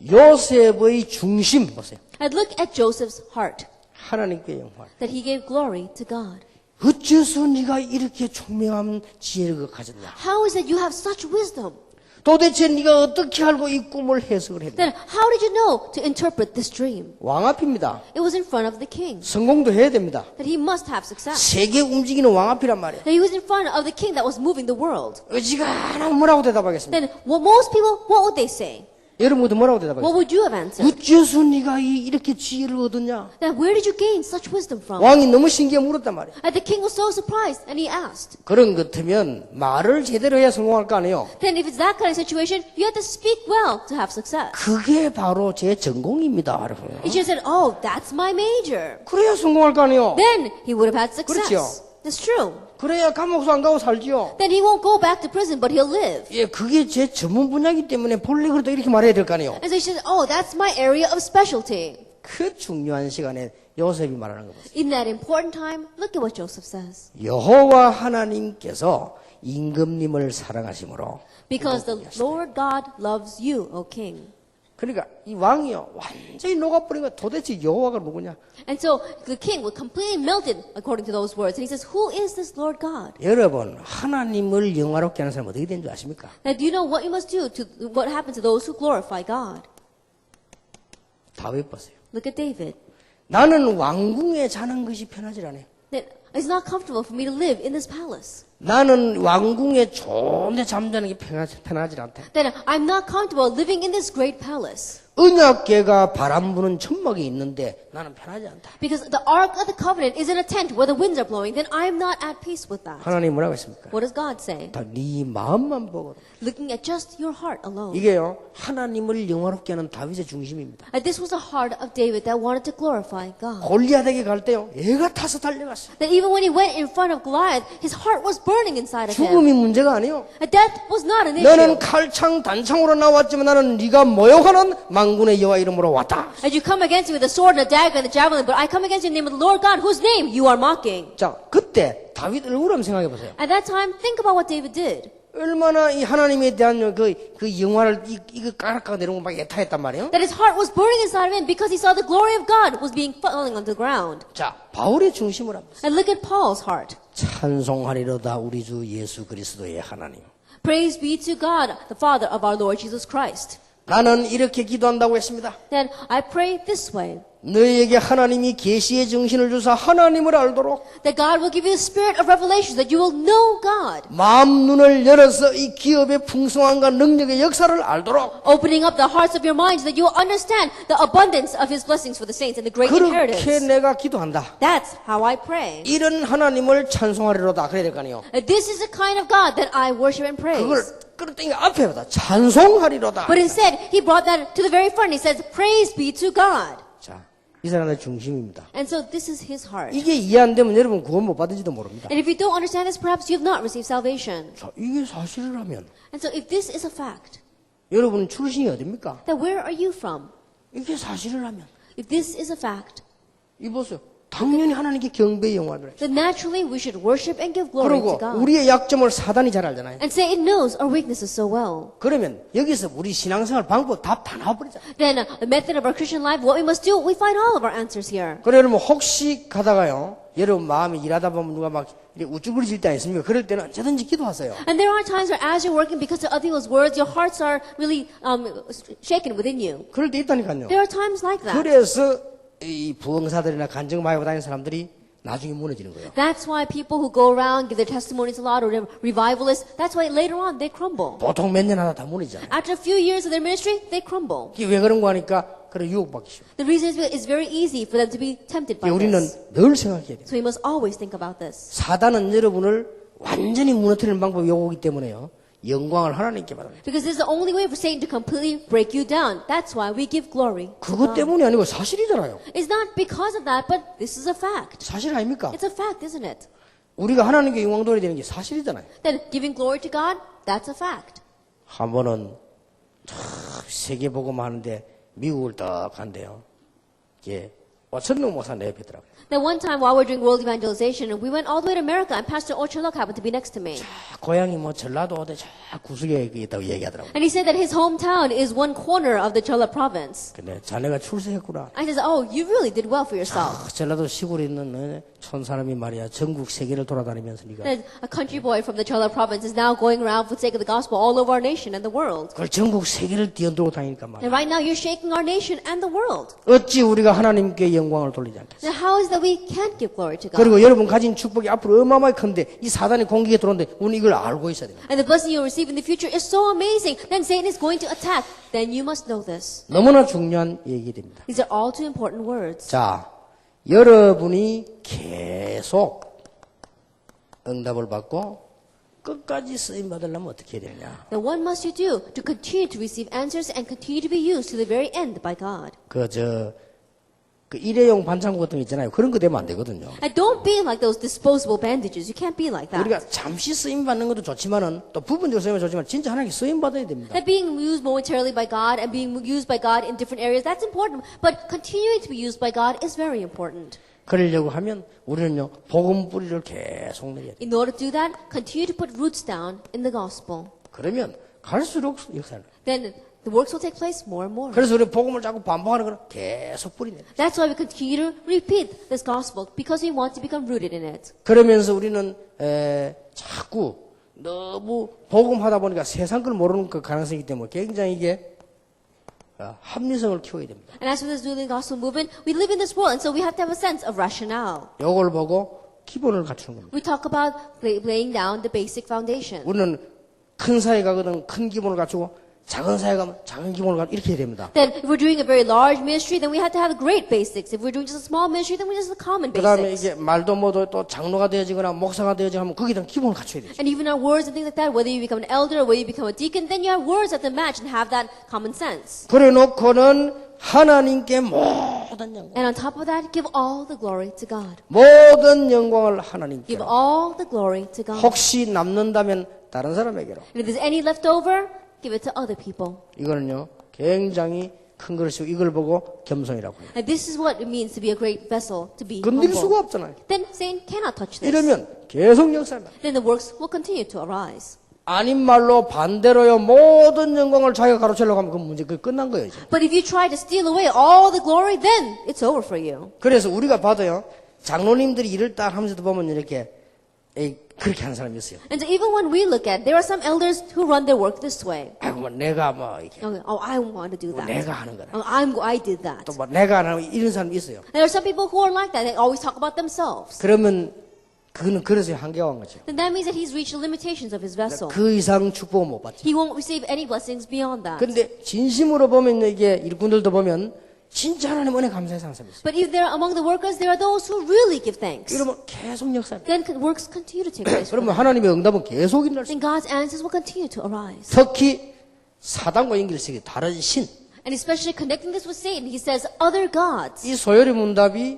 요셉의 중심 보세요. And look at Joseph's heart. 하나님께 영광. that he gave glory to God. 어째서 네가 이렇게 총명한 지혜를 가졌냐? How is it you have such wisdom? 도대체 네가 어떻게 알고 이 꿈을 해석을 했냐? Then how did you know to interpret this dream? 왕 앞입니다. It was in front of the king. 성공도 해야 됩니다. That he must have success. 세계 움직이는 왕 앞이란 말이에요. That he was in front of the king that was moving the world. 어지간하면 뭐라고 대답하겠습니까? Then most people, what would they say? 여러분도 뭐라고 What 대답하겠습니까? would you have answered? 어째서 네가 이렇게 지혜를 얻었냐? Then where did you gain such wisdom from? 왕이 너무 신기해 물었단 말이에요. And the king was so surprised and he asked. 그런 것 같으면 말을 제대로 해야 성공할 거 아니에요? Then if it's that kind of situation, you have to speak well to have success. 그게 바로 제 전공입니다. 여러분. He should have said, oh, that's my major. 그래야 성공할 거 아니에요? Then he would have had success. 그렇죠. That's true. 그래야 감옥소 안 가고 살지요. Then he won't go back to prison, but he'll live. 예, 그게 제 전문 분야이기 때문에 본래 그래도 이렇게 말해야 될 거 아니에요? And so he says, oh, that's my area of specialty. 그 중요한 시간에 요셉이 말하는 거 보세요. In that important time, look at what Joseph says. 여호와 하나님께서 임금님을 사랑하심으로 Because the Lord God loves you, O king. 그러니까 이 왕이요 완전히 녹아버린 거야. 도대체 여호와가 누구냐? And so the king was completely melted according to those words. And he says, who is this Lord God? 여러분 하나님을 영화롭게 하는 사람 어떻게 되는 줄 아십니까? Now, do you know what you must do to what happens to those who glorify God? 다윗 보세요. Look at David. 나는 왕궁에 자는 것이 편하지 않아요. That it's not comfortable for me to live in this palace. 나는 왕궁에 좋은데 잠자는 게 편하지 않다. That I'm not comfortable living in this great palace. 언약궤가 바람 부는 천막이 있는데 나는 편하지 않다. Because the Ark of the Covenant is in a tent where the winds are blowing, then I'm not at peace with that. 하나님 뭐라고 했습니까? What does God say? 다 네 마음만 보거든. Looking at just your heart alone. 이게요 하나님을 영화롭게 하는 다윗의 중심입니다. And this was the heart of David that wanted to glorify God. 골리앗에게 갈 때요 애가 타서 달려갔어요. That even when he went in front of Goliath, his heart was burning inside of him. 죽음이 문제가 아니에요. And death was not an issue. 너는 칼창 단창으로 나왔지만 나는 네가 모욕하는 만군의 여호와 이름으로 왔다. And you come against me with a sword and a dagger and a javelin, but I come against you in the name of the Lord God, whose name you are mocking. 자 그때 다윗 얼굴 한번 생각해 보세요. At that time, think about what David did. 얼마나 이 하나님에 대한 그 영화를 이거 까락까락 내려오고 막 애타했단 말이에요. That his heart was burning inside of him because he saw the glory of God was being falling on the ground. 자 바울의 중심을 한번 And look at Paul's heart. 찬송하리로다 우리 주 예수 그리스도의 하나님. Praise be to God, the Father of our Lord Jesus Christ. 나는 이렇게 기도한다고 했습니다. Then I pray this way. 너희에게 하나님이 계시의 정신을 주사 하나님을 알도록 That God will give you the spirit of revelation, that you will know God. 마음 눈을 열어서 이 기업의 풍성함과 능력의 역사를 알도록 Opening up the hearts of your minds, that you will understand the abundance of His blessings for the saints and the great 그렇게 inheritance. 내가 기도한다. That's how I pray. 이런 하나님을 찬송하리로다 그래야 될 거 아니에요. This is the kind of God that I worship and praise. 그걸 끌어당겨 앞에 보다 찬송하리로다. But instead, he brought that to the very front. He says, praise be to God. 자, 이 사람의 중심입니다. And so this is his heart. 이게 이해 안 되면 여러분 구원 못 받은지도 모릅니다. And if you don't understand this, perhaps you have not received salvation. 자, 이게 사실이라면 And so if this is a fact, 여러분 출신이 어딥니까? then where are you from? 이게 사실이라면 If this is a fact, 이 보세요. 당연히 하나님께 경배의 영화를 then naturally we should worship and give glory to 그리고 God. 우리의 약점을 사단이 잘 알잖아요. And Satan knows our weaknesses so well. 그러면 여기서 우리 신앙생활 방법 답 다 나와버리잖아요. Then the method of our Christian life, what we must do, we find all of our answers here. 그래 여러분 혹시 가다가요 여러분 마음이 일하다 보면 누가 막 이렇게 우쭐거리질 때 있습니까? 그럴 때는 언제든지 기도하세요. And there are times where as you're working, because of other people's words, your hearts are really shaken within you. 그럴 때 있다니까요. There are times like that. 그래서 이 부흥사들이나 간증 많이 하고 다니는 사람들이 나중에 무너지는 거예요. That's why people who go around, give their testimonies a lot, or revivalists, that's why later on they crumble. 보통 몇 년 하다 다 무너지잖아요. After a few years of their ministry, they crumble. 이게 왜 그런 거 하니까 그래 유혹받기 쉬워. The reason is it's very easy for them to be tempted by 우리는 this. 늘 생각해야 돼요. So we must always think about this. 사단은 여러분을 완전히 무너뜨리는 방법이 요거기 때문에요. 영광을 하나님께 받아야 돼요. Because this is the only way for Satan to completely break you down. That's why we give glory to 그것 God. 때문이 아니고 사실이잖아요. It's not because of that, but this is a fact. 사실 아닙니까? It's a fact, isn't it? 우리가 하나님께 영광 돌려야 되는 게 사실이잖아요. That giving glory to God, that's a fact. 한 번은 세계 복음 하는데 미국을 딱 간대요. 이제 오천동 목사 내 옆에 있더라고요. Then one time while we were doing world evangelization, we went all the way to America, and Pastor Ocholok happened to be next to me. 고향이 뭐 전라도 어디 저 구석에 있다고 얘기하더라고요. And he said that his hometown is one corner of the Chola province. 근데 자네가 출세했구나. And he says, oh, you really did well for yourself. 전라도 시골에 있는 촌 사람이 말이야 전국 세계를 돌아다니면서 네가 And a country boy from the Chola province is now going around for the sake of the gospel all over our nation and the world. 그걸 전국 세계를 뛰어들고 다니니까 말이야. And right now you're shaking our nation and the world. 어찌 우리가 하나님께 영광을 돌리지 않겠어? Now how is that we can't give glory to God? 그리고 여러분 가진 축복이 앞으로 어마어마하게 큰데 이 사단이 공격에 들어오는데 우리는 이걸 알고 있어야 돼요. And the blessing you'll receive in the future is so amazing. Then Satan is going to attack. Then you must know this. 너무나 중요한 얘기입니다. These are all too important words. 자, 여러분이 계속 응답을 받고 끝까지 쓰임 받으려면 어떻게 해야 되냐? Then what must you do to continue to receive answers and continue to be used to the very end by God? 그 일회용 반창고 같은 거 있잖아요. 그런 거 되면 안 되거든요. And don't be like those disposable bandages. You can't be like that. 우리가 잠시 쓰임 받는 것도 좋지만은 또 부분적으로 쓰임은 좋지만 진짜 하나님께 쓰임 받아야 됩니다. That being used momentarily by God and being used by God in different areas, that's important. But continuing to be used by God is very important. 그러려고 하면 우리는요 복음 뿌리를 계속 내야 돼요. In order to do that, continue to put roots down in the gospel. 그러면 갈수록 역사를. Then the works will take place more and more. 그래서 우리 복음을 자꾸 반복하는 거는 계속 뿌리네. That's why we continue to repeat this gospel, because we want to become rooted in it. 그러면서 우리는 자꾸 너무 복음하다 보니까 세상 걸 모르는 그 가능성이기 때문에 굉장히 이게 합리성을 키워야 됩니다. And as for this dueling gospel movement, we live in this world, and so we have to have a sense of rationale. 이걸 보고 기본을 갖추는 겁니다. We talk about laying down the basic foundation. 우리는 큰 사회 가거든 큰 기본을 갖추고 작은 사회 가면 작은 기본을 갖추고 이렇게 해야 됩니다. Then if we're doing a very large ministry, then we have to have great basics. If we're doing just a small ministry, then we just have the common 그 다음에 basics. 이게 말도 못도 또 장로가 되어지거나 목사가 되어지거나 하면 거기에 대한 기본을 갖춰야 되죠. And even our words and things like that, whether you become an elder or whether you become a deacon, then you have words that match and have that common sense. 그래 놓고는 하나님께 모든 영광, And on top of that, give all the glory to God. 모든 영광을 하나님께. Give all the glory to God. 혹시 남는다면 다른 사람에게로. And if there's any left over, give it to other people. 이거는요 굉장히 큰 그릇이고 이걸 보고 겸손이라고 해요. And this is what it means to be a great vessel, to be 건드릴 수가 humble. 없잖아요. Then Satan cannot touch this. 이러면 계속 역사합니다. Then the works will continue to arise. 아닌 말로 반대로요 모든 영광을 자기가 가로채려고 하면 그 문제 그 끝난 거예요. 이제. But if you try to steal away all the glory, then it's over for you. 그래서 우리가 봐도요 장로님들이 일을 딱 하면서도 보면 이렇게 그렇게 하는 사람이 있어요. And so even when we look at, there are some elders who run their work this way. 아이고 뭐 내가 뭐 이렇게 Oh, I want to do that. 내가 하는 거다. Oh, I did that. 또 뭐 내가 안 하는 이런 사람이 있어요. There are some people who are like that. They always talk about themselves. 그러면 그거는 그래서 한계가 온 거죠. Then that means that he's reached the limitations of his vessel. 그 이상 축복을 못 받죠. He won't receive any blessings beyond that. 근데 진심으로 보면 이게 일꾼들도 보면 진짜 하나님 은혜 감사해서 하는 사람이 있어요. But if there are among the workers, there are those who really give thanks. 이러면 계속 역사합니다. Then works continue to take place. 그러면 하나님의 응답은 계속 일어날 수 있어요. Then God's answers will continue to arise. 특히 사단과 연결해서 다른 신. And especially connecting this with Satan, he says other gods. 이 소요리 문답이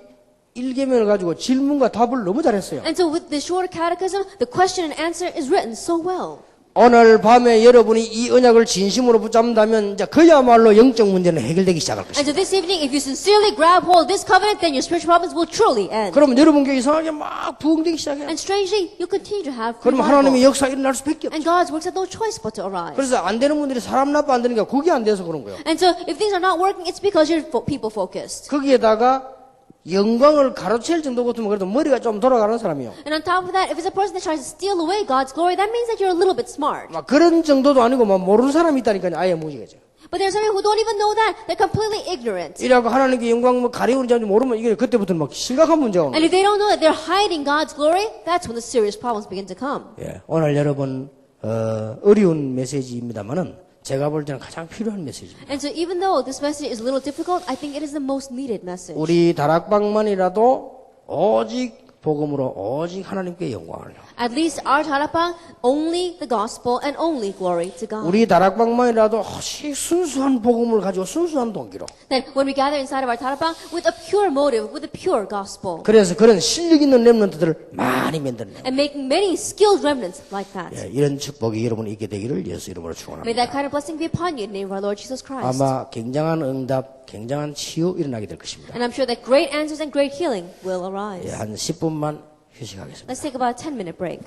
일계명을 가지고 질문과 답을 너무 잘했어요. And so with the short catechism, the question and answer is written so well. 오늘 밤에 여러분이 이 언약을 진심으로 붙잡는다면 이제 그야말로 영적 문제는 해결되기 시작할 And 것입니다. so this evening, if you sincerely grab hold of this covenant, then your spiritual problems will truly end. 그러면 여러분께 이상하게 막 부흥되기 시작해요. And strangely, you continue to have 그러면 revival. 하나님의 역사 일어날 수밖에 없어요. And God's works have no choice but to arise. 그래서 안 되는 분들이 사람 나빠 안 되니까 그게 안 돼서 그런 거예요. And so if things are not working, it's because you're people focused. 거기에다가 영광을 가로챌 정도 같으면 그래도 머리가 좀 돌아가는 사람이요. And on top of that, if it's a person that tries to steal away God's glory, that means that you're a little bit smart. 막 그런 정도도 아니고 막 모르는 사람이 있다니까요. 아예 무지개죠. But there's some people who don't even know that. They're completely ignorant. 이라고 하나님께 영광 뭐 가리우는지 모르면 이게 그때부터는 막 심각한 문제가 오는 And if they don't know that they're hiding God's glory, that's when the serious problems begin to come. 예, 오늘 여러분 어려운 메시지입니다만은 제가 볼 때는 가장 필요한 메시지입니다. And so even though this message is a little difficult, I think it is the most needed message. 우리 다락방만이라도 오직 복음으로 오직 하나님께 영광을. At least our Tarapang, only the gospel and only glory to God. 우리 다락방만이라도 오직 순수한 복음을 가지고 순수한 동기로. Then when we gather inside of our Tarapang with a pure motive, with a pure gospel, 그래서 그런 실력 있는 렘넌트들을 많이 만드는. and making many skilled remnants like that. 예, 이런 축복이 여러분 있게 되기를 예수 이름으로 May 축원합니다. that kind of blessing be upon you in the name of our Lord Jesus Christ. 아마 굉장한 응답 굉장한 치유 일어나게 될 것입니다. And I'm sure that great answers and great healing will arise. 한 10분만 휴식하겠습니다. Let's take about a 10-minute break.